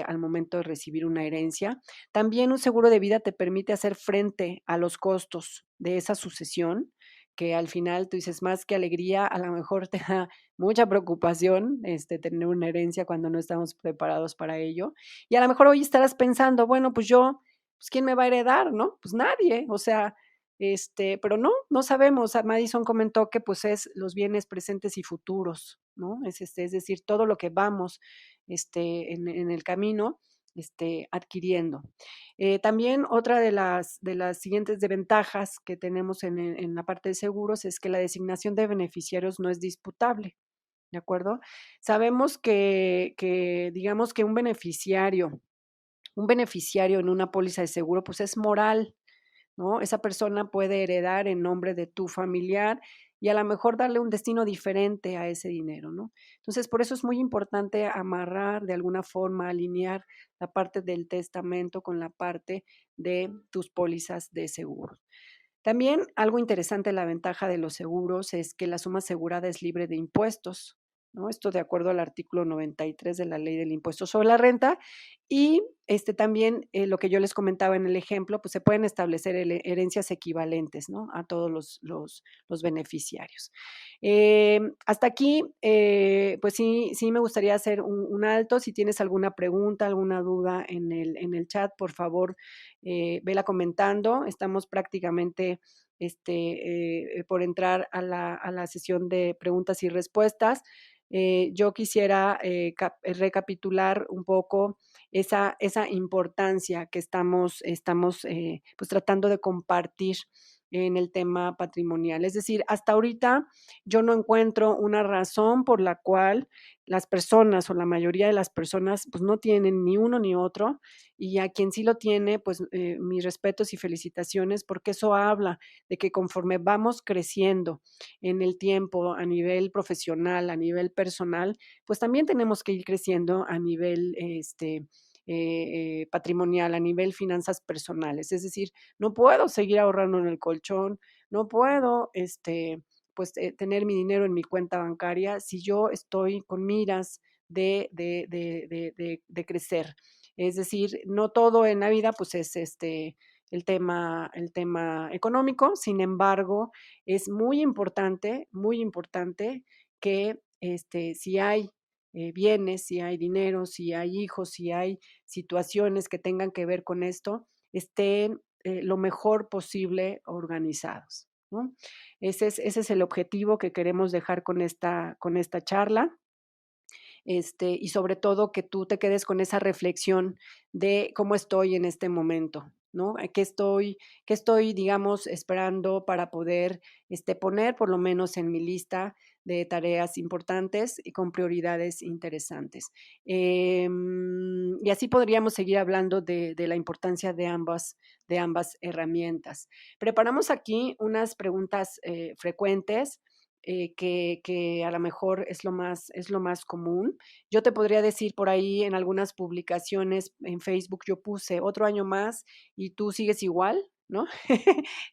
A: al momento de recibir una herencia. También un seguro de vida te permite hacer frente a los costos de esa sucesión, que al final tú dices, más que alegría, a lo mejor te da mucha preocupación tener una herencia cuando no estamos preparados para ello. Y a lo mejor hoy estarás pensando, bueno, pues yo, pues ¿quién me va a heredar, no? Pues nadie, o sea, pero no, no sabemos. Madison comentó que pues es los bienes presentes y futuros, ¿no? Es decir, todo lo que vamos en el camino adquiriendo. También otra de las siguientes desventajas que tenemos en la parte de seguros es que la designación de beneficiarios no es disputable, ¿de acuerdo? Sabemos que digamos que un beneficiario en una póliza de seguro, pues es moral, ¿no? Esa persona puede heredar en nombre de tu familiar y a lo mejor darle un destino diferente a ese dinero, ¿no? Entonces, por eso es muy importante amarrar de alguna forma, alinear la parte del testamento con la parte de tus pólizas de seguro. También algo interesante, la ventaja de los seguros es que la suma asegurada es libre de impuestos, ¿no? Esto de acuerdo al artículo 93 de la Ley del Impuesto sobre la Renta. Y también lo que yo les comentaba en el ejemplo, pues se pueden establecer herencias equivalentes, ¿no? A todos los beneficiarios. Hasta aquí, pues sí me gustaría hacer un alto. Si tienes alguna pregunta, alguna duda en el chat, por favor, vela comentando. Estamos prácticamente por entrar a la sesión de preguntas y respuestas. Yo quisiera recapitular un poco esa importancia que estamos pues tratando de compartir en el tema patrimonial. Es decir, hasta ahorita yo no encuentro una razón por la cual las personas o la mayoría de las personas pues no tienen ni uno ni otro, y a quien sí lo tiene, pues mis respetos y felicitaciones, porque eso habla de que conforme vamos creciendo en el tiempo a nivel profesional, a nivel personal, pues también tenemos que ir creciendo a nivel patrimonial, a nivel finanzas personales. Es decir, no puedo seguir ahorrando en el colchón, no puedo pues tener mi dinero en mi cuenta bancaria si yo estoy con miras de crecer. Es decir, no todo en la vida pues es el tema económico. Sin embargo, es muy importante que si hay bienes, si hay dinero, si hay hijos, si hay situaciones que tengan que ver con esto, estén lo mejor posible organizados, ¿no? Ese es el objetivo que queremos dejar con esta charla. Y sobre todo que tú te quedes con esa reflexión de cómo estoy en este momento, ¿no? Qué estoy, digamos, esperando para poder poner por lo menos en mi lista de tareas importantes y con prioridades interesantes. Y así podríamos seguir hablando de la importancia de ambas herramientas. Preparamos aquí unas preguntas frecuentes que a lo mejor es lo más común. Yo te podría decir por ahí en algunas publicaciones en Facebook, yo puse otro año más y tú sigues igual, ¿no?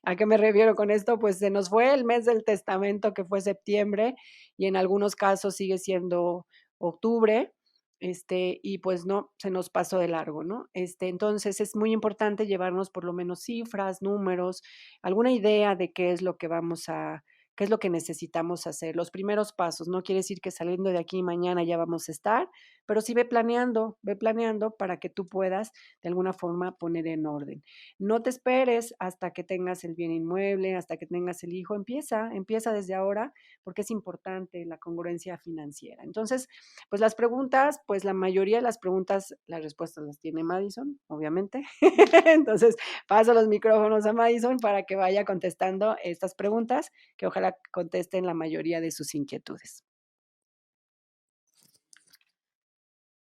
A: ¿A qué me refiero con esto? Pues se nos fue el mes del testamento que fue septiembre y en algunos casos sigue siendo octubre. Y pues no, se nos pasó de largo, ¿no? Entonces es muy importante llevarnos por lo menos cifras, números, alguna idea de qué es lo que necesitamos hacer. Los primeros pasos, no quiere decir que saliendo de aquí mañana ya vamos a estar, pero sí ve planeando para que tú puedas de alguna forma poner en orden. No te esperes hasta que tengas el bien inmueble, hasta que tengas el hijo, empieza desde ahora porque es importante la congruencia financiera. Entonces, pues las preguntas, pues la mayoría de las preguntas, las respuestas las tiene Madison, obviamente. Entonces, paso los micrófonos a Madison para que vaya contestando estas preguntas que ojalá contesten la mayoría de sus inquietudes.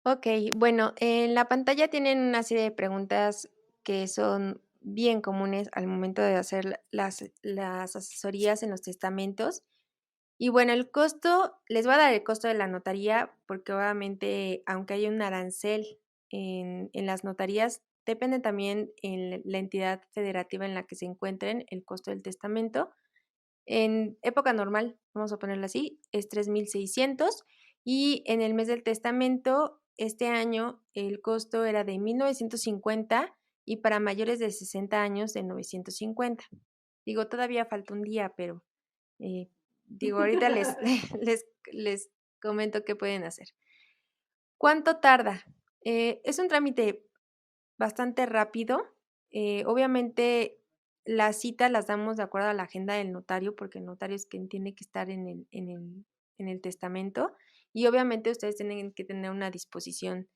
B: Ok, bueno, en la pantalla tienen una serie de preguntas que son bien comunes al momento de hacer las asesorías en los testamentos. Y bueno, el costo, les voy a dar el costo de la notaría porque obviamente, aunque hay un arancel en las notarías, depende también en la entidad federativa en la que se encuentren el costo del testamento. En época normal, vamos a ponerlo así, es 3,600 y en el mes del testamento, este año el costo era de 1,950 y para mayores de 60 años de 950. Digo, todavía falta un día, pero digo, ahorita les comento qué pueden hacer. ¿Cuánto tarda? Es un trámite bastante rápido. Obviamente las citas las damos de acuerdo a la agenda del notario, porque el notario es quien tiene que estar en el testamento. Y obviamente ustedes tienen que tener una disposición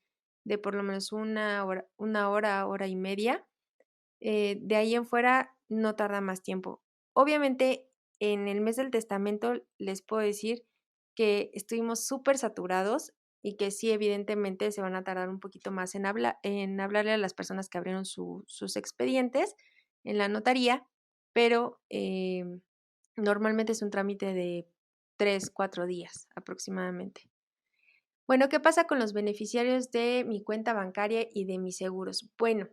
B: de por lo menos hora y media. De ahí en fuera no tarda más tiempo. Obviamente en el mes del testamento les puedo decir que estuvimos súper saturados y que sí, evidentemente se van a tardar un poquito más en hablarle a las personas que abrieron sus expedientes en la notaría, pero normalmente es un trámite de 3, 4 días aproximadamente. Bueno, ¿qué pasa con los beneficiarios de mi cuenta bancaria y de mis seguros? Bueno,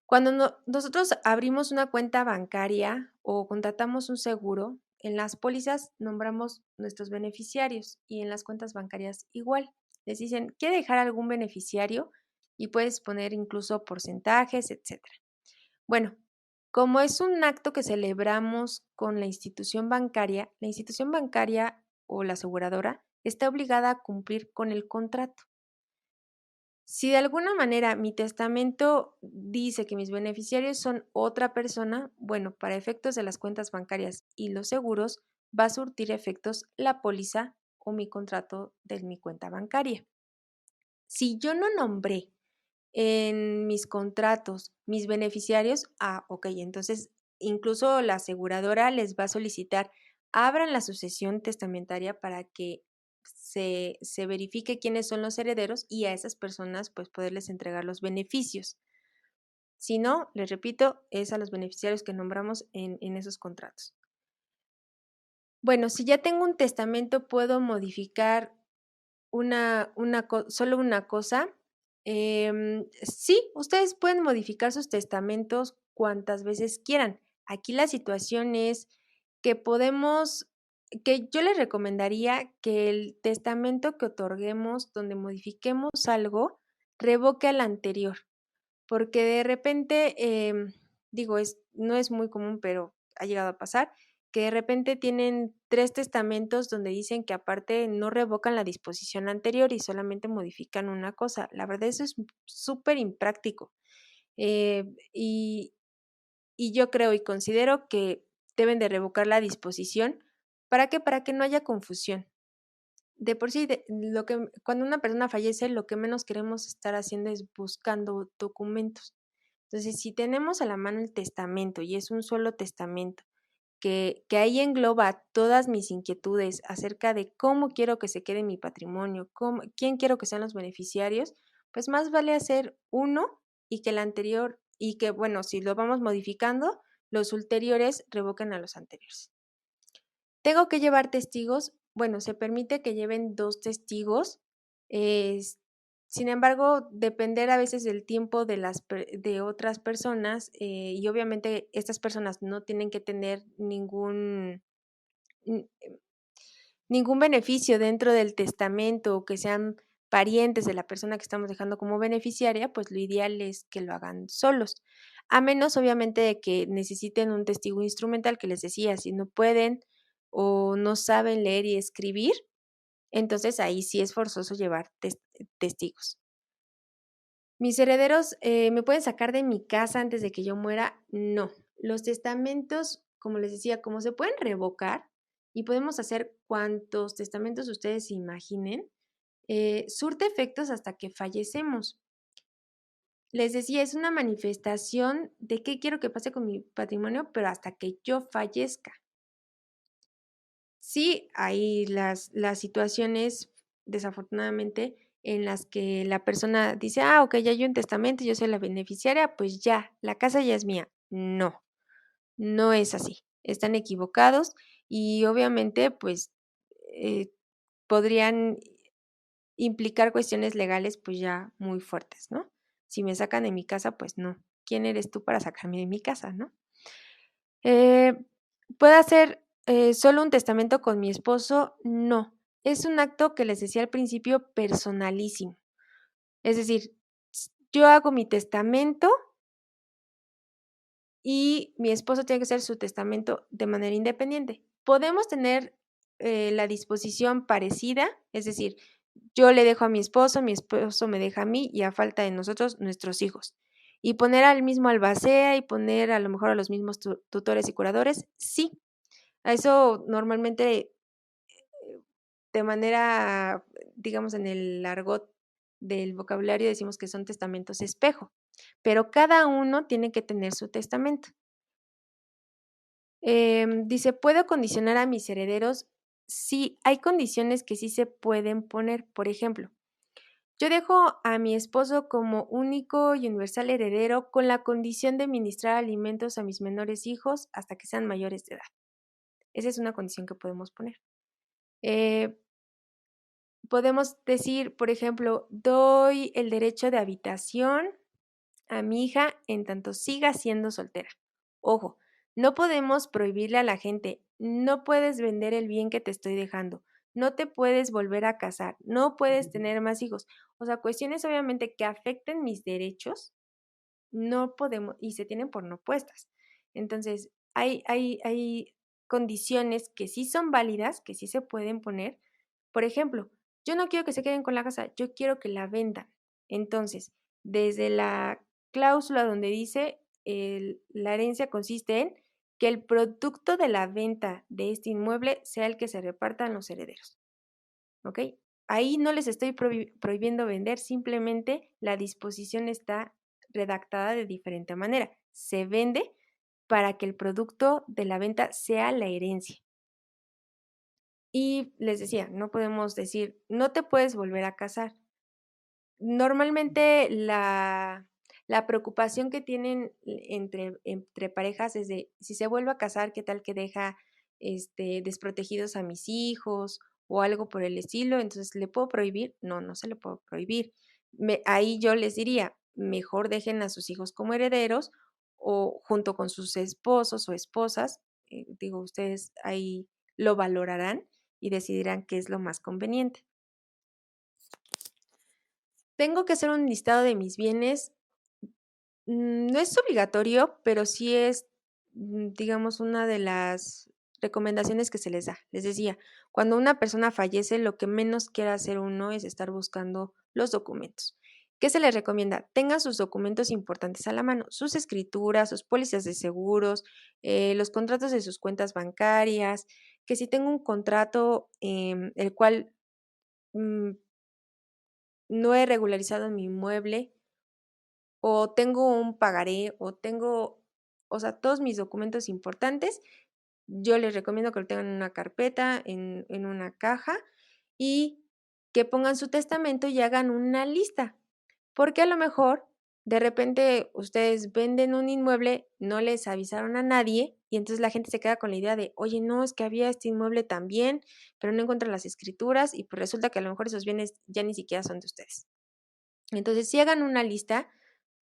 B: cuando nosotros abrimos una cuenta bancaria o contratamos un seguro, en las pólizas nombramos nuestros beneficiarios y en las cuentas bancarias igual. Les dicen, ¿quiere dejar algún beneficiario? Y puedes poner incluso porcentajes, etcétera. Bueno, como es un acto que celebramos con la institución bancaria o la aseguradora está obligada a cumplir con el contrato. Si de alguna manera mi testamento dice que mis beneficiarios son otra persona, bueno, para efectos de las cuentas bancarias y los seguros, va a surtir efectos la póliza o mi contrato de mi cuenta bancaria. Si yo no nombré en mis contratos mis beneficiarios, ok, entonces incluso la aseguradora les va a solicitar, abran la sucesión testamentaria para que se verifique quiénes son los herederos y a esas personas pues poderles entregar los beneficios. Si no, les repito, es a los beneficiarios que nombramos en esos contratos. Bueno, si ya tengo un testamento, puedo modificar solo una cosa. Sí, ustedes pueden modificar sus testamentos cuantas veces quieran. Aquí la situación es que que yo les recomendaría que el testamento que otorguemos, donde modifiquemos algo, revoque al anterior, porque de repente, digo, no es muy común, pero ha llegado a pasar, que de repente tienen 3 testamentos donde dicen que aparte no revocan la disposición anterior y solamente modifican una cosa. La verdad, eso es súper impráctico. Y y yo creo y considero que deben de revocar la disposición. ¿Para qué? Para que no haya confusión. De por sí, cuando una persona fallece, lo que menos queremos estar haciendo es buscando documentos. Entonces, si tenemos a la mano el testamento y es un solo testamento, que ahí engloba todas mis inquietudes acerca de cómo quiero que se quede mi patrimonio, quién quiero que sean los beneficiarios, pues más vale hacer uno y que el anterior, y que, bueno, si lo vamos modificando, los ulteriores revoquen a los anteriores. ¿Tengo que llevar testigos? Bueno, se permite que lleven 2 testigos. Sin embargo, depender a veces del tiempo de otras personas, y obviamente estas personas no tienen que tener ningún beneficio dentro del testamento o que sean parientes de la persona que estamos dejando como beneficiaria, pues lo ideal es que lo hagan solos. A menos, obviamente, de que necesiten un testigo instrumental, que les decía, si no pueden o no saben leer y escribir, entonces ahí sí es forzoso llevar testigos. ¿Mis herederos me pueden sacar de mi casa antes de que yo muera? No. Los testamentos, como les decía, como se pueden revocar y podemos hacer cuantos testamentos ustedes se imaginen, surte efectos hasta que fallecemos. Les decía, es una manifestación de qué quiero que pase con mi patrimonio, pero hasta que yo fallezca. Sí, hay las situaciones, desafortunadamente, en las que la persona dice, ok, ya hay un testamento, yo soy la beneficiaria, pues ya, la casa ya es mía. No, no es así. Están equivocados y obviamente, pues, eh, podrían implicar cuestiones legales, pues ya muy fuertes, ¿no? Si me sacan de mi casa, pues no. ¿Quién eres tú para sacarme de mi casa, no? Eh, ¿Puedo hacer solo un testamento con mi esposo? No. Es un acto que les decía al principio personalísimo. Es decir, yo hago mi testamento y mi esposo tiene que hacer su testamento de manera independiente. Podemos tener la disposición parecida, es decir, yo le dejo a mi esposo me deja a mí y a falta de nosotros, nuestros hijos. Y poner al mismo albacea y poner a lo mejor a los mismos tutores y curadores, sí. A eso normalmente de manera, digamos, en el argot del vocabulario decimos que son testamentos espejo, pero cada uno tiene que tener su testamento. Dice, ¿puedo condicionar a mis herederos? Sí, hay condiciones que sí se pueden poner. Por ejemplo, yo dejo a mi esposo como único y universal heredero con la condición de ministrar alimentos a mis menores hijos hasta que sean mayores de edad. Esa es una condición que podemos poner. Podemos decir, por ejemplo, doy el derecho de habitación a mi hija en tanto siga siendo soltera. Ojo, no podemos prohibirle a la gente, no puedes vender el bien que te estoy dejando, no te puedes volver a casar, no puedes tener más hijos. O sea, cuestiones obviamente que afecten mis derechos, no podemos, y se tienen por no puestas. Entonces, hay condiciones que sí son válidas, que sí se pueden poner. Por ejemplo, yo no quiero que se queden con la casa, yo quiero que la vendan. Entonces, desde la cláusula donde dice la herencia consiste en que el producto de la venta de este inmueble sea el que se repartan los herederos. ¿Ok? Ahí no les estoy prohibiendo vender, simplemente la disposición está redactada de diferente manera. Se vende para que el producto de la venta sea la herencia. Y les decía, no podemos decir, no te puedes volver a casar. Normalmente la preocupación que tienen entre parejas es de si se vuelve a casar, ¿qué tal que deja desprotegidos a mis hijos o algo por el estilo? Entonces, ¿le puedo prohibir? No, no se le puedo prohibir. Ahí yo les diría, mejor dejen a sus hijos como herederos o junto con sus esposos o esposas, digo, ustedes ahí lo valorarán y decidirán qué es lo más conveniente. Tengo que hacer un listado de mis bienes. No es obligatorio, pero sí es, digamos, una de las recomendaciones que se les da. Les decía, cuando una persona fallece, lo que menos quiere hacer uno es estar buscando los documentos. ¿Qué se les recomienda? Tengan sus documentos importantes a la mano, sus escrituras, sus pólizas de seguros, los contratos de sus cuentas bancarias, que si tengo un contrato el cual mm, no he regularizado mi inmueble, o tengo un pagaré, o sea, todos mis documentos importantes, yo les recomiendo que lo tengan en una carpeta, en una caja, y que pongan su testamento y hagan una lista. Porque a lo mejor de repente ustedes venden un inmueble, no les avisaron a nadie y entonces la gente se queda con la idea de, oye, no, es que había este inmueble también, pero no encuentran las escrituras y pues resulta que a lo mejor esos bienes ya ni siquiera son de ustedes. Entonces, si hagan una lista,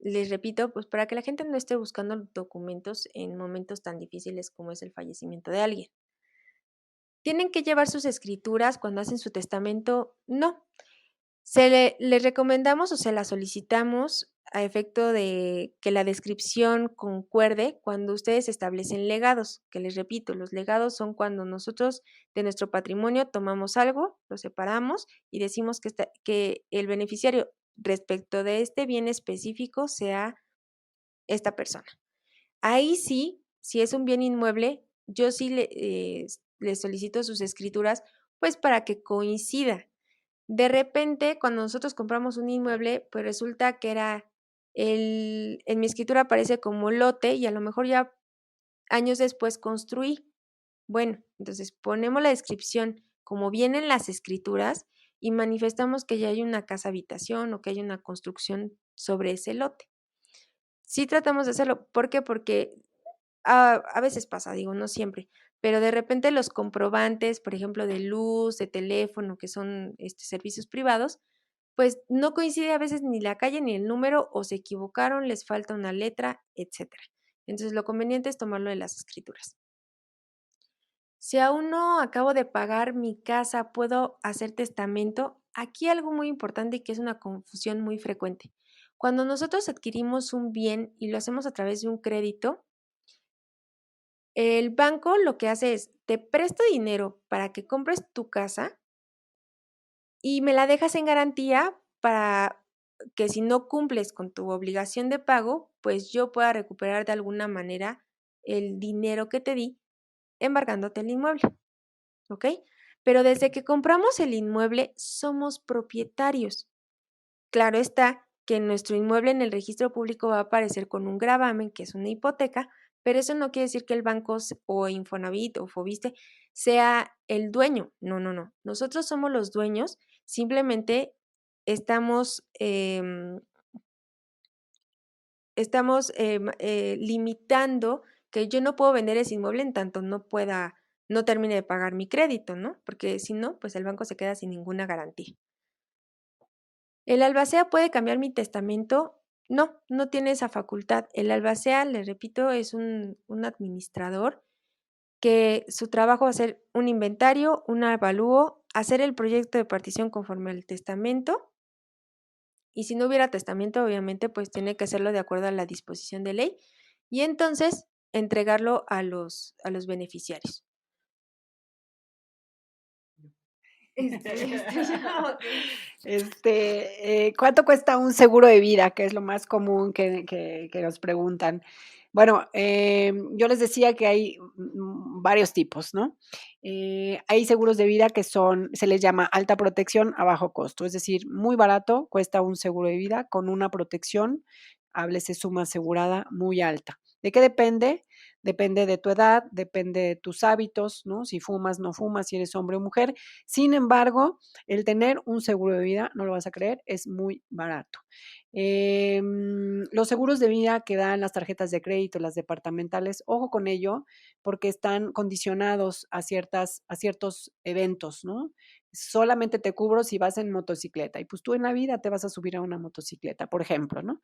B: les repito, pues para que la gente no esté buscando documentos en momentos tan difíciles como es el fallecimiento de alguien. ¿Tienen que llevar sus escrituras cuando hacen su testamento? No. Les recomendamos o se las solicitamos a efecto de que la descripción concuerde cuando ustedes establecen legados, que les repito, los legados son cuando nosotros de nuestro patrimonio tomamos algo, lo separamos y decimos que el beneficiario respecto de este bien específico sea esta persona. Ahí sí, si es un bien inmueble, yo sí le solicito sus escrituras, pues para que coincida. De repente, cuando nosotros compramos un inmueble, pues resulta que en mi escritura aparece como lote y a lo mejor ya años después construí. Bueno, entonces ponemos la descripción como vienen las escrituras y manifestamos que ya hay una casa habitación o que hay una construcción sobre ese lote. Sí tratamos de hacerlo. ¿Por qué? Porque a veces pasa, digo, no siempre, pero de repente los comprobantes, por ejemplo, de luz, de teléfono, que son servicios privados, pues no coincide a veces ni la calle ni el número o se equivocaron, les falta una letra, etcétera. Entonces, lo conveniente es tomarlo de las escrituras. Si aún no acabo de pagar mi casa, ¿puedo hacer testamento? Aquí algo muy importante y que es una confusión muy frecuente. Cuando nosotros adquirimos un bien y lo hacemos a través de un crédito, el banco lo que hace es, te presto dinero para que compres tu casa y me la dejas en garantía para que si no cumples con tu obligación de pago, pues yo pueda recuperar de alguna manera el dinero que te di embargándote el inmueble, ¿ok? Pero desde que compramos el inmueble somos propietarios. Claro está que nuestro inmueble en el registro público va a aparecer con un gravamen, que es una hipoteca, pero eso no quiere decir que el banco o Infonavit o Fobiste sea el dueño. No, no, no. Nosotros somos los dueños, simplemente estamos, limitando que yo no puedo vender ese inmueble en tanto no termine de pagar mi crédito, ¿no? Porque si no, pues el banco se queda sin ninguna garantía. ¿El albacea puede cambiar mi testamento? No, no tiene esa facultad. El albacea, le repito, es un administrador que su trabajo va a ser un inventario, un avalúo, hacer el proyecto de partición conforme al testamento. Y si no hubiera testamento, obviamente, pues tiene que hacerlo de acuerdo a la disposición de ley y entonces entregarlo a los beneficiarios.
A: ¿Cuánto cuesta un seguro de vida? Que es lo más común que nos preguntan. Bueno, yo les decía que hay varios tipos, ¿no? Hay seguros de vida que se les llama alta protección a bajo costo, es decir, muy barato cuesta un seguro de vida con una protección, háblese suma asegurada, muy alta. ¿De qué depende? Depende de tu edad, depende de tus hábitos, ¿no? Si fumas, no fumas, si eres hombre o mujer. Sin embargo, el tener un seguro de vida, no lo vas a creer, es muy barato. Los seguros de vida que dan las tarjetas de crédito, las departamentales, ojo con ello, porque están condicionados a ciertos eventos, ¿no? Solamente te cubro si vas en motocicleta y pues tú en la vida te vas a subir a una motocicleta, por ejemplo, ¿no?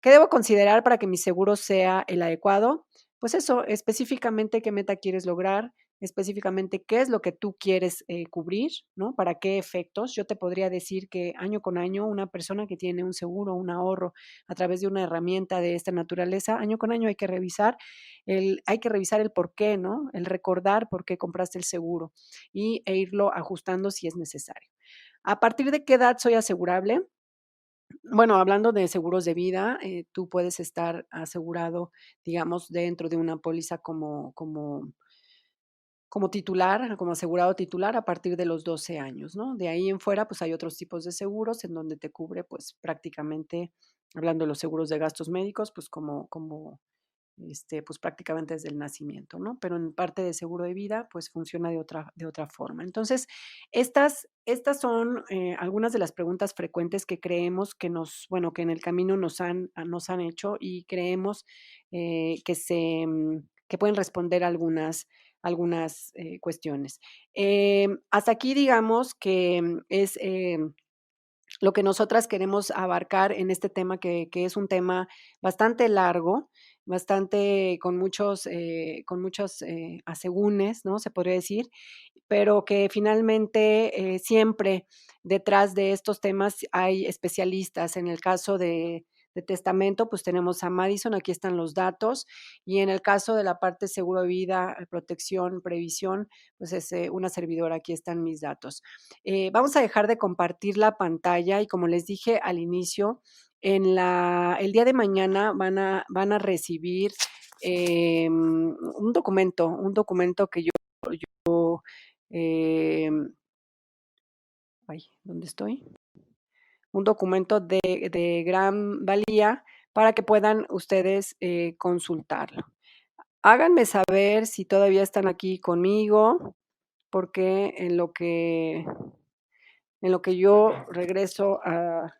A: ¿Qué debo considerar para que mi seguro sea el adecuado? Pues eso, específicamente qué meta quieres lograr, específicamente qué es lo que tú quieres cubrir, ¿no? ¿Para qué efectos? Yo te podría decir que año con año una persona que tiene un seguro, un ahorro a través de una herramienta de esta naturaleza, año con año hay que revisar el por qué, ¿no? El recordar por qué compraste el seguro e irlo ajustando si es necesario. ¿A partir de qué edad soy asegurable? Bueno, hablando de seguros de vida, tú puedes estar asegurado, digamos, dentro de una póliza como titular, como asegurado titular a partir de los 12 años, ¿no? De ahí en fuera, pues hay otros tipos de seguros en donde te cubre, pues prácticamente, hablando de los seguros de gastos médicos, pues pues prácticamente desde el nacimiento, ¿no? Pero en parte de seguro de vida, pues funciona de otra forma. Entonces, estas son algunas de las preguntas frecuentes que creemos que bueno, que en el camino nos han hecho y creemos que pueden responder algunas cuestiones. Hasta aquí, digamos que es lo que nosotras queremos abarcar en este tema, que es un tema bastante largo, bastante con muchos asegúnes, ¿no? Se podría decir, pero que finalmente siempre detrás de estos temas hay especialistas. En el caso de testamento, pues tenemos a Madison, aquí están los datos, y en el caso de la parte seguro de vida, protección, previsión, pues es una servidora, aquí están mis datos. Vamos a dejar de compartir la pantalla y como les dije al inicio, el día de mañana van a recibir un documento que yo eh, ¿dónde estoy? Un documento de gran valía para que puedan ustedes consultarlo. Háganme saber si todavía están aquí conmigo, porque en lo que yo regreso a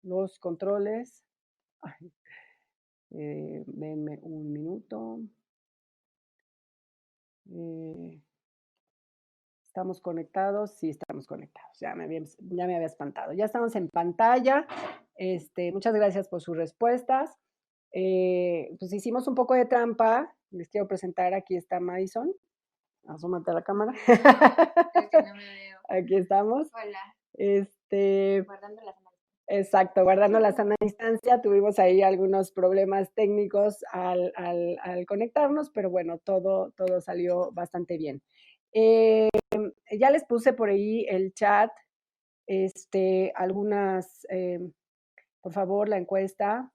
A: los controles. Ay, denme un minuto. Eh, ¿Estamos conectados? Sí, estamos conectados. Ya me había espantado. Ya estamos en pantalla. Muchas gracias por sus respuestas. Pues hicimos un poco de trampa. Les quiero presentar, aquí está Madison. Asómate a la cámara.
B: Es que no me veo.
A: Aquí estamos.
B: Hola.
A: Guardando la sana. Exacto, guardando la sana distancia. Tuvimos ahí algunos problemas técnicos al conectarnos, pero bueno, todo salió bastante bien. Ya les puse por ahí el chat, por favor, la encuesta.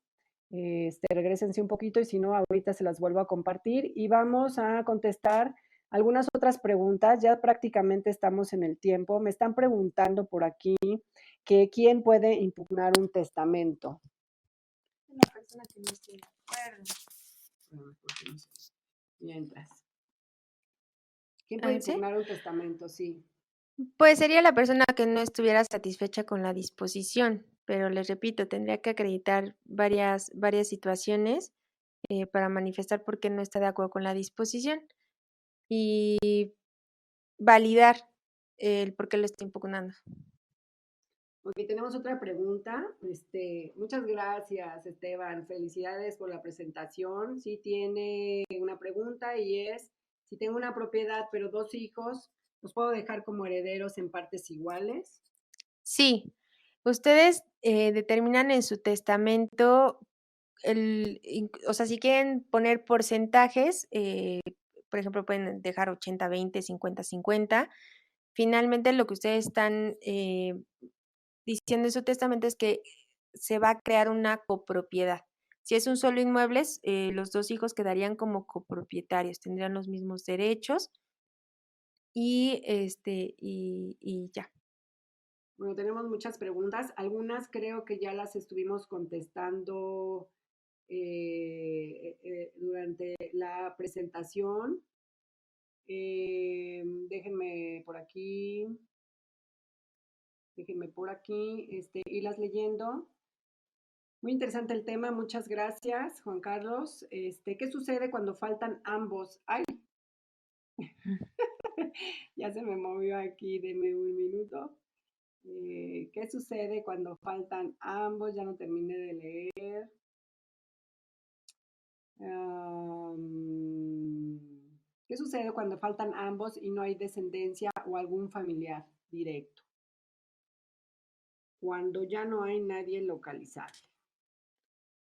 A: Regrésense un poquito y si no, ahorita se las vuelvo a compartir y vamos a contestar algunas otras preguntas. Ya prácticamente estamos en el tiempo. Me están preguntando por aquí que quién puede impugnar un testamento. Una persona que no esté de acuerdo. Mientras. ¿Quién puede
B: ¿Sí?
A: impugnar un testamento? Sí.
B: Pues sería la persona que no estuviera satisfecha con la disposición, pero les repito, tendría que acreditar varias situaciones para manifestar por qué no está de acuerdo con la disposición y validar el por qué lo está impugnando.
A: Ok, tenemos otra pregunta. Muchas gracias, Esteban. Felicidades por la presentación. Sí, tiene una pregunta y es, si tengo una propiedad pero 2 hijos, ¿los puedo dejar como herederos en partes iguales?
B: Sí, ustedes determinan en su testamento, o sea, si quieren poner porcentajes, por ejemplo, pueden dejar 80-20, 50-50. Finalmente, lo que ustedes están diciendo en su testamento es que se va a crear una copropiedad. Si es un solo inmueble, los 2 hijos quedarían como copropietarios, tendrían los mismos derechos y ya.
A: Bueno, tenemos muchas preguntas. Algunas creo que ya las estuvimos contestando durante la presentación. Déjenme por aquí. Déjenme por aquí, irlas leyendo. Muy interesante el tema, muchas gracias, Juan Carlos. ¿Qué sucede cuando faltan ambos? ¡Ay! Ya se me movió aquí, denme un minuto. ¿Qué sucede cuando faltan ambos? Ya no terminé de leer. ¿Qué sucede cuando faltan ambos y no hay descendencia o algún familiar directo? Cuando ya no hay nadie localizable.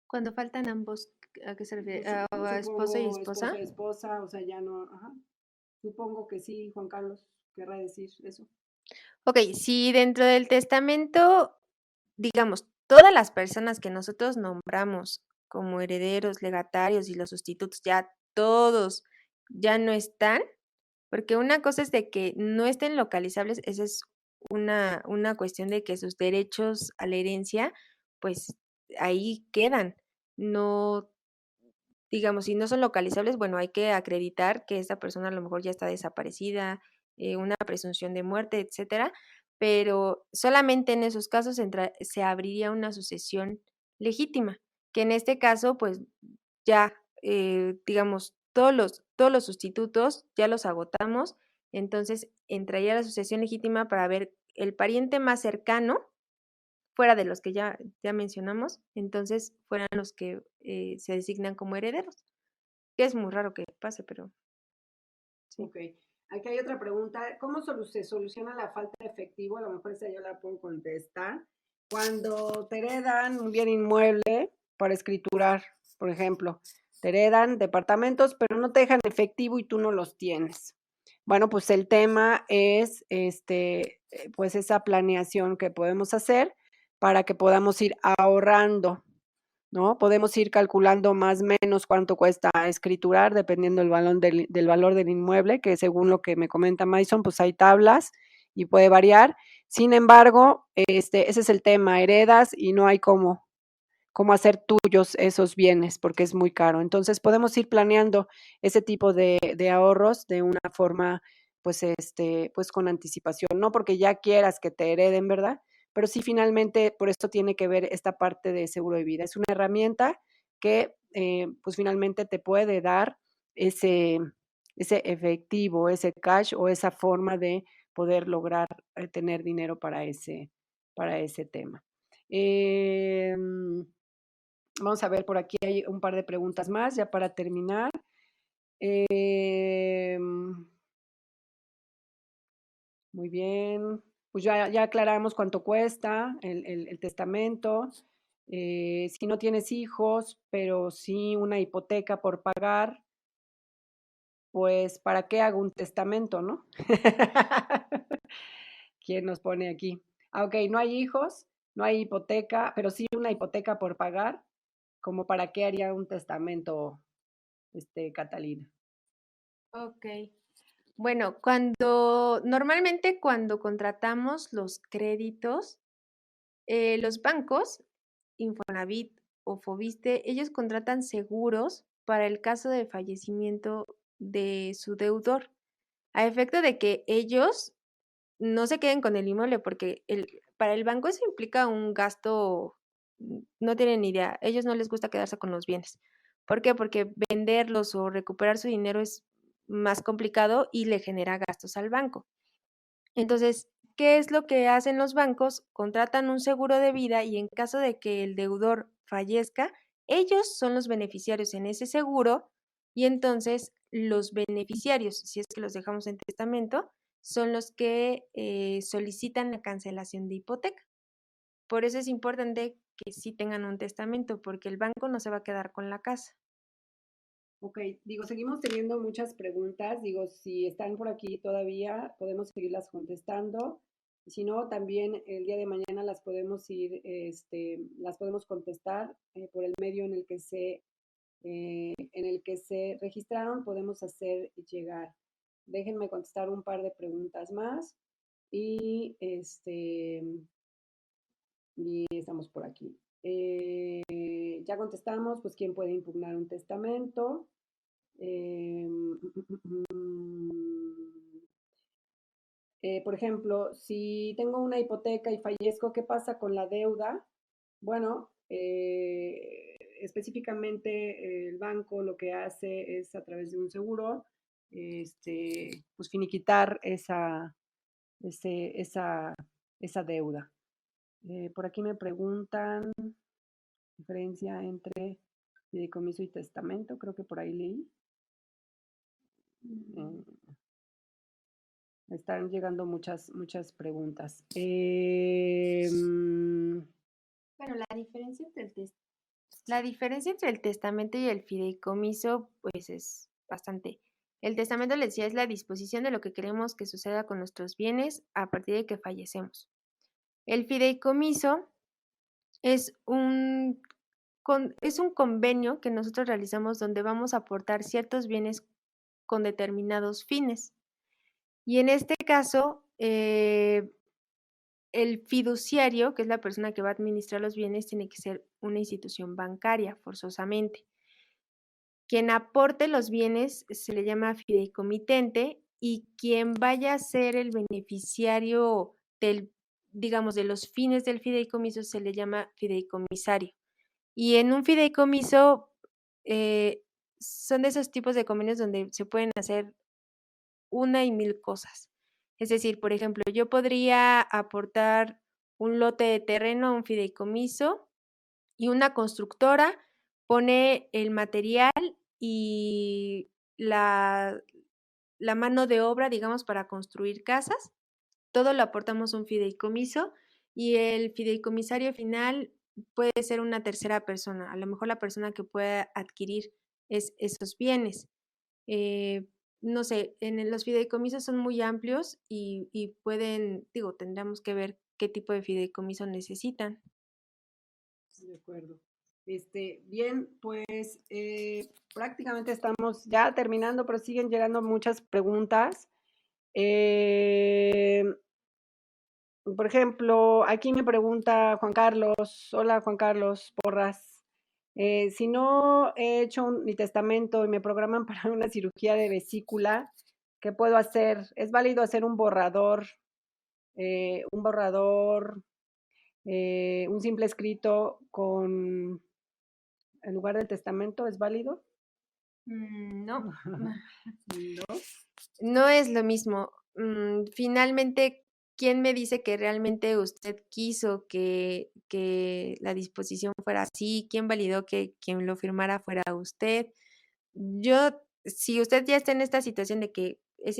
B: Cuando faltan ambos, ¿a qué se refiere?
A: Pues,
B: ¿A esposo y esposa?
A: esposa, o sea, ya no, ajá. Supongo que sí, Juan Carlos querrá decir eso.
B: Ok, si dentro del testamento, digamos, todas las personas que nosotros nombramos como herederos, legatarios y los sustitutos, ya todos ya no están, porque una cosa es de que no estén localizables, esa es una cuestión de que sus derechos a la herencia, pues ahí quedan. No, digamos, si no son localizables, bueno, hay que acreditar que esta persona a lo mejor ya está desaparecida, una presunción de muerte, etcétera, pero solamente en esos casos se abriría una sucesión legítima, que en este caso, pues ya, digamos, todos los sustitutos ya los agotamos, entonces entraría la sucesión legítima para ver el pariente más cercano, fuera de los que ya mencionamos, entonces fueran los que se designan como herederos, que es muy raro que pase, pero sí.
A: Ok. Aquí hay otra pregunta. ¿Cómo se soluciona la falta de efectivo? A lo mejor esa yo la puedo contestar. Cuando te heredan un bien inmueble para escriturar, por ejemplo, te heredan departamentos, pero no te dejan efectivo y tú no los tienes. Bueno, pues el tema es pues esa planeación que podemos hacer para que podamos ir ahorrando, ¿no? Podemos ir calculando más o menos cuánto cuesta escriturar, dependiendo del valor del inmueble, que según lo que me comenta Mason, pues hay tablas y puede variar. Sin embargo, ese es el tema, heredas y no hay cómo hacer tuyos esos bienes porque es muy caro. Entonces podemos ir planeando ese tipo de ahorros de una forma, pues con anticipación, no porque ya quieras que te hereden, ¿verdad? Pero sí finalmente por esto tiene que ver esta parte de seguro de vida. Es una herramienta que pues finalmente te puede dar ese, ese efectivo, ese cash o esa forma de poder lograr tener dinero para ese tema. Vamos a ver, por aquí hay un par de preguntas más ya para terminar. Muy bien, pues ya aclaramos cuánto cuesta el testamento. Si no tienes hijos, pero sí una hipoteca por pagar, pues ¿para qué hago un testamento, no? ¿Quién nos pone aquí? Ok, no hay hijos, no hay hipoteca, pero sí una hipoteca por pagar, como para qué haría un testamento, Catalina.
B: Ok. Bueno, normalmente cuando contratamos los créditos, los bancos, Infonavit o Foviste, ellos contratan seguros para el caso de fallecimiento de su deudor, a efecto de que ellos no se queden con el inmueble, porque para el banco eso implica un gasto, no tienen ni idea, ellos no les gusta quedarse con los bienes. ¿Por qué? Porque venderlos o recuperar su dinero es más complicado y le genera gastos al banco. Entonces, ¿qué es lo que hacen los bancos? Contratan un seguro de vida y en caso de que el deudor fallezca, ellos son los beneficiarios en ese seguro y entonces los beneficiarios, si es que los dejamos en testamento, son los que solicitan la cancelación de hipoteca. Por eso es importante que sí tengan un testamento, porque el banco no se va a quedar con la casa.
A: Ok, digo, seguimos teniendo muchas preguntas. Digo, si están por aquí todavía, podemos seguirlas contestando. Si no, también el día de mañana las podemos contestar por el medio en el que se registraron, podemos hacer llegar. Déjenme contestar un par de preguntas más y y estamos por aquí. Ya contestamos, pues, ¿quién puede impugnar un testamento? Eh, por ejemplo, si tengo una hipoteca y fallezco, ¿qué pasa con la deuda? Bueno, específicamente el banco lo que hace es a través de un seguro, pues finiquitar esa, esa deuda. Por aquí me preguntan diferencia entre fideicomiso y testamento, creo que por ahí leí. Están llegando muchas preguntas.
B: Bueno, la diferencia entre el testamento y el fideicomiso, pues es bastante. El testamento, les decía, es la disposición de lo que queremos que suceda con nuestros bienes a partir de que fallecemos. El fideicomiso Es es un convenio que nosotros realizamos donde vamos a aportar ciertos bienes con determinados fines. Y en este caso, el fiduciario, que es la persona que va a administrar los bienes, tiene que ser una institución bancaria, forzosamente. Quien aporte los bienes se le llama fideicomitente y quien vaya a ser el beneficiario digamos, de los fines del fideicomiso se le llama fideicomisario. Y en un fideicomiso son de esos tipos de convenios donde se pueden hacer una y mil cosas. Es decir, por ejemplo, yo podría aportar un lote de terreno a un fideicomiso y una constructora pone el material y la mano de obra, digamos, para construir casas. Todo lo aportamos a un fideicomiso y el fideicomisario final puede ser una tercera persona. A lo mejor la persona que pueda adquirir esos bienes. Eh, no sé, los fideicomisos son muy amplios y pueden, digo, tendríamos que ver qué tipo de fideicomiso necesitan.
A: De acuerdo. Bien, pues prácticamente estamos ya terminando, pero siguen llegando muchas preguntas. Eh, por ejemplo, aquí me pregunta Juan Carlos, hola Juan Carlos Porras, si no he hecho mi testamento y me programan para una cirugía de vesícula, ¿qué puedo hacer? ¿Es válido hacer un borrador, un simple escrito en lugar del testamento? ¿Es válido?
B: No,
A: No.
B: no es lo mismo. Finalmente, ¿quién me dice que realmente usted quiso que la disposición fuera así? ¿Quién validó que quien lo firmara fuera usted? Si usted ya está en esta situación de que es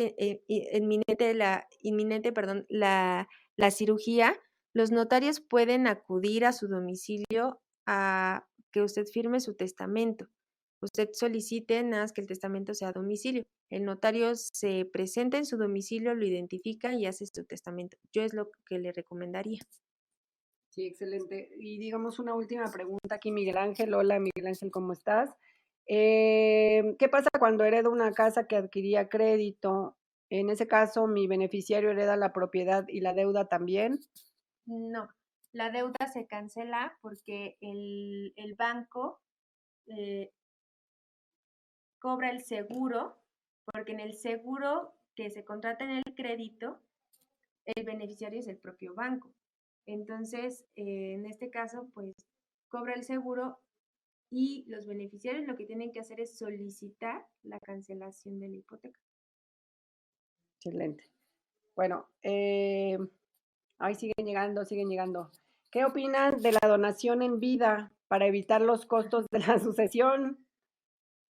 B: inminente, perdón, la cirugía, los notarios pueden acudir a su domicilio a que usted firme su testamento. Usted solicite nada más que el testamento sea a domicilio. El notario se presenta en su domicilio, lo identifica y hace su testamento. Yo es lo que le recomendaría.
A: Sí, excelente. Y digamos una última pregunta aquí, Miguel Ángel. Hola, Miguel Ángel, ¿cómo estás? ¿Qué pasa cuando heredo una casa que adquiría crédito? En ese caso, mi beneficiario hereda la propiedad y la deuda también.
B: No, la deuda se cancela porque el banco eh, cobra el seguro, porque en el seguro que se contrata en el crédito, el beneficiario es el propio banco. Entonces, en este caso, pues cobra el seguro y los beneficiarios lo que tienen que hacer es solicitar la cancelación de la hipoteca.
A: Excelente. Bueno, ahí siguen llegando, siguen llegando. ¿Qué opinan de la donación en vida para evitar los costos de la sucesión?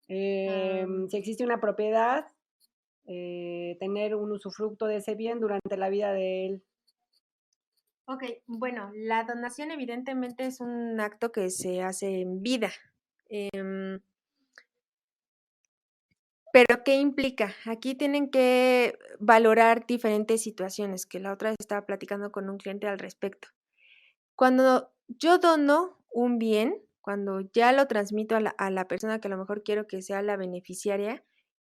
A: Si existe una propiedad, tener un usufructo de ese bien durante la vida de él.
B: Ok, bueno, la donación evidentemente es un acto que se hace en vida. Pero ¿qué implica? Aquí tienen que valorar diferentes situaciones, que la otra vez estaba platicando con un cliente al respecto. Cuando yo dono un bien, cuando ya lo transmito a la persona que a lo mejor quiero que sea la beneficiaria,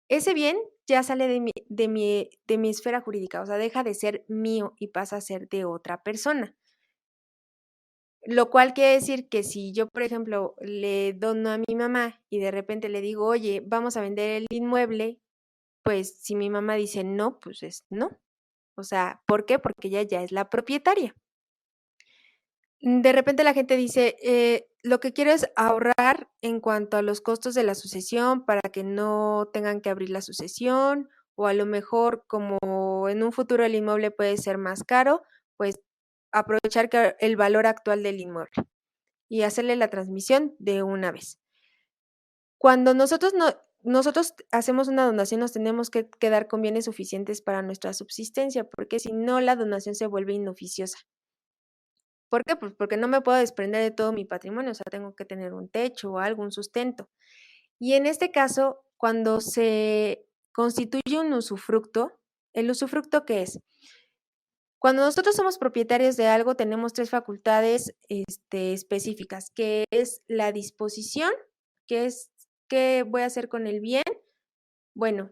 B: ese bien ya sale de mi esfera jurídica, o sea, deja de ser mío y pasa a ser de otra persona. Lo cual quiere decir que si yo, por ejemplo, le dono a mi mamá y de repente le digo, oye, vamos a vender el inmueble, pues si mi mamá dice no, pues es no. O sea, ¿por qué? Porque ella ya es la propietaria. De repente la gente dice, lo que quiero es ahorrar en cuanto a los costos de la sucesión para que no tengan que abrir la sucesión o a lo mejor como en un futuro el inmueble puede ser más caro, pues aprovechar el valor actual del inmueble y hacerle la transmisión de una vez. Cuando nosotros hacemos una donación, nos tenemos que quedar con bienes suficientes para nuestra subsistencia, porque si no, la donación se vuelve inoficiosa. ¿Por qué? Pues porque no me puedo desprender de todo mi patrimonio, o sea, tengo que tener un techo o algún sustento. Y en este caso, cuando se constituye un usufructo, ¿el usufructo qué es? Cuando nosotros somos propietarios de algo, tenemos 3 facultades, específicas, que es la disposición, que es, ¿qué voy a hacer con el bien? Bueno,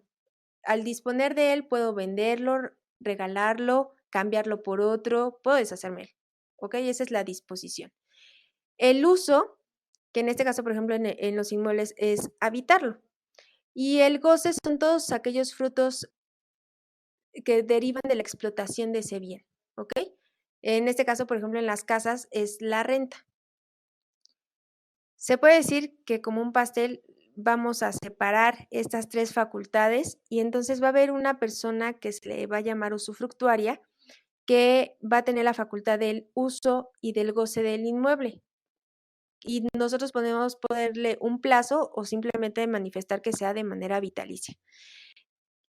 B: al disponer de él, puedo venderlo, regalarlo, cambiarlo por otro, puedo deshacerme de él, ¿ok? Esa es la disposición. El uso, que en este caso, por ejemplo, en los inmuebles, es habitarlo. Y el goce son todos aquellos frutos que derivan de la explotación de ese bien, ¿ok? En este caso, por ejemplo, en las casas es la renta. Se puede decir que como un pastel vamos a separar estas 3 facultades y entonces va a haber una persona que se le va a llamar usufructuaria, que va a tener la facultad del uso y del goce del inmueble. Y nosotros podemos ponerle un plazo o simplemente manifestar que sea de manera vitalicia.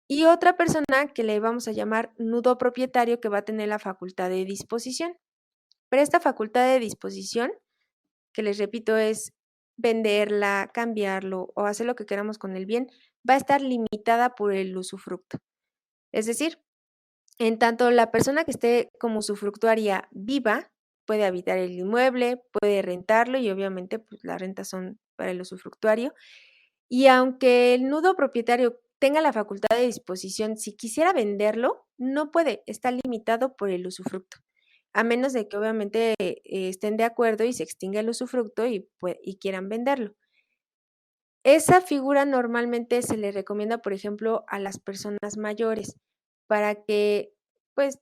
B: Y otra persona que le vamos a llamar nudo propietario, que va a tener la facultad de disposición. Pero esta facultad de disposición, que les repito es venderla, cambiarlo o hacer lo que queramos con el bien, va a estar limitada por el usufructo. Es decir, en tanto la persona que esté como usufructuaria viva, puede habitar el inmueble, puede rentarlo y obviamente pues, las rentas son para el usufructuario. Y aunque el nudo propietario tenga la facultad de disposición, si quisiera venderlo, no puede, está limitado por el usufructo, a menos de que obviamente estén de acuerdo y se extinga el usufructo y quieran venderlo. Esa figura normalmente se le recomienda, por ejemplo, a las personas mayores para que pues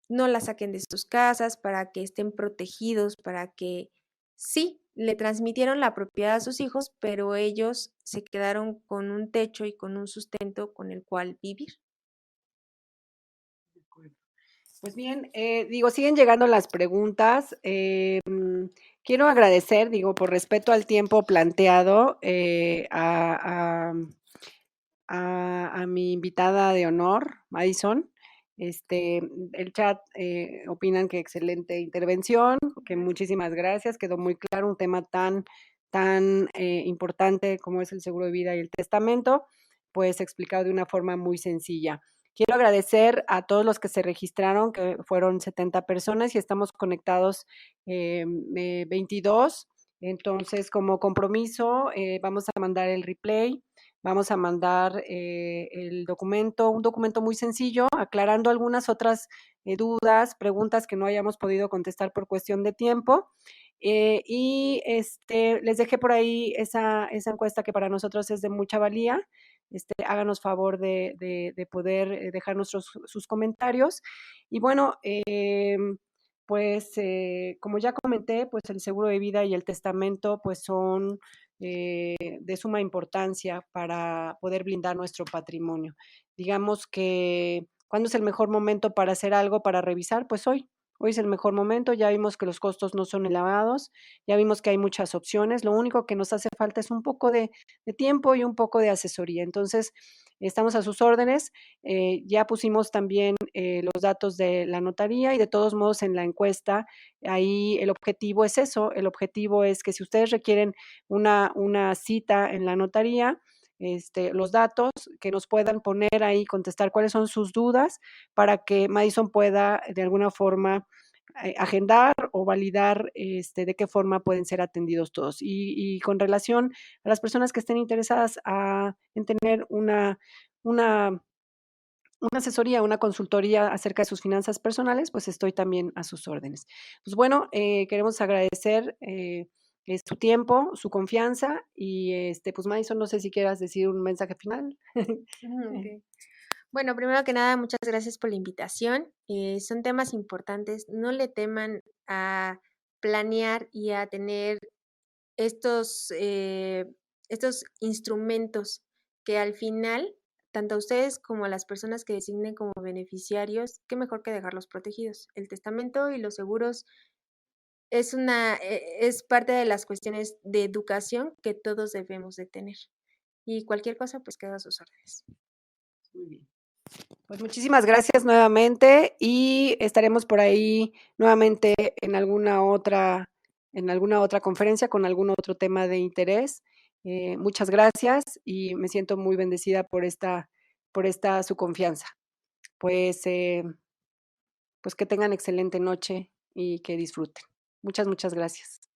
B: no la saquen de sus casas, para que estén protegidos, para que sí, le transmitieron la propiedad a sus hijos, pero ellos se quedaron con un techo y con un sustento con el cual vivir.
A: Pues bien, digo, siguen llegando las preguntas. Quiero agradecer, digo, por respeto al tiempo planteado, a mi invitada de honor, Madison. El chat opinan que excelente intervención, que muchísimas gracias, quedó muy claro un tema tan importante como es el seguro de vida y el testamento, pues explicado de una forma muy sencilla. Quiero agradecer a todos los que se registraron, que fueron 70 personas y estamos conectados 22. Entonces, como compromiso, vamos a mandar el replay. Vamos a mandar un documento muy sencillo, aclarando algunas otras dudas, preguntas que no hayamos podido contestar por cuestión de tiempo. Les dejé por ahí esa encuesta que para nosotros es de mucha valía. Háganos favor de poder dejar sus comentarios. Y bueno, pues como ya comenté, pues el seguro de vida y el testamento pues son de suma importancia para poder blindar nuestro patrimonio. Digamos que, ¿cuándo es el mejor momento para hacer algo, para revisar? Pues hoy. Hoy es el mejor momento, ya vimos que los costos no son elevados, ya vimos que hay muchas opciones, lo único que nos hace falta es un poco de tiempo y un poco de asesoría. Entonces, estamos a sus órdenes, ya pusimos también los datos de la notaría y de todos modos en la encuesta, ahí el objetivo es eso, el objetivo es que si ustedes requieren una cita en la notaría, los datos que nos puedan poner ahí, contestar cuáles son sus dudas para que Madison pueda de alguna forma agendar o validar de qué forma pueden ser atendidos todos. Y con relación a las personas que estén interesadas en tener una asesoría, una consultoría acerca de sus finanzas personales, pues estoy también a sus órdenes. Pues bueno, queremos agradecer su tiempo, su confianza y pues Madison, no sé si quieras decir un mensaje final.
B: Okay. Bueno, primero que nada, muchas gracias por la invitación. Son temas importantes. No le teman a planear y a tener estos instrumentos que al final, tanto a ustedes como a las personas que designen como beneficiarios, qué mejor que dejarlos protegidos. El testamento y los seguros es parte de las cuestiones de educación que todos debemos de tener. Y cualquier cosa, pues quedo a sus órdenes.
A: Muy bien. Pues muchísimas gracias nuevamente y estaremos por ahí nuevamente en alguna otra conferencia con algún otro tema de interés. Muchas gracias y me siento muy bendecida por esta su confianza. Pues pues que tengan excelente noche y que disfruten. Muchas, muchas gracias.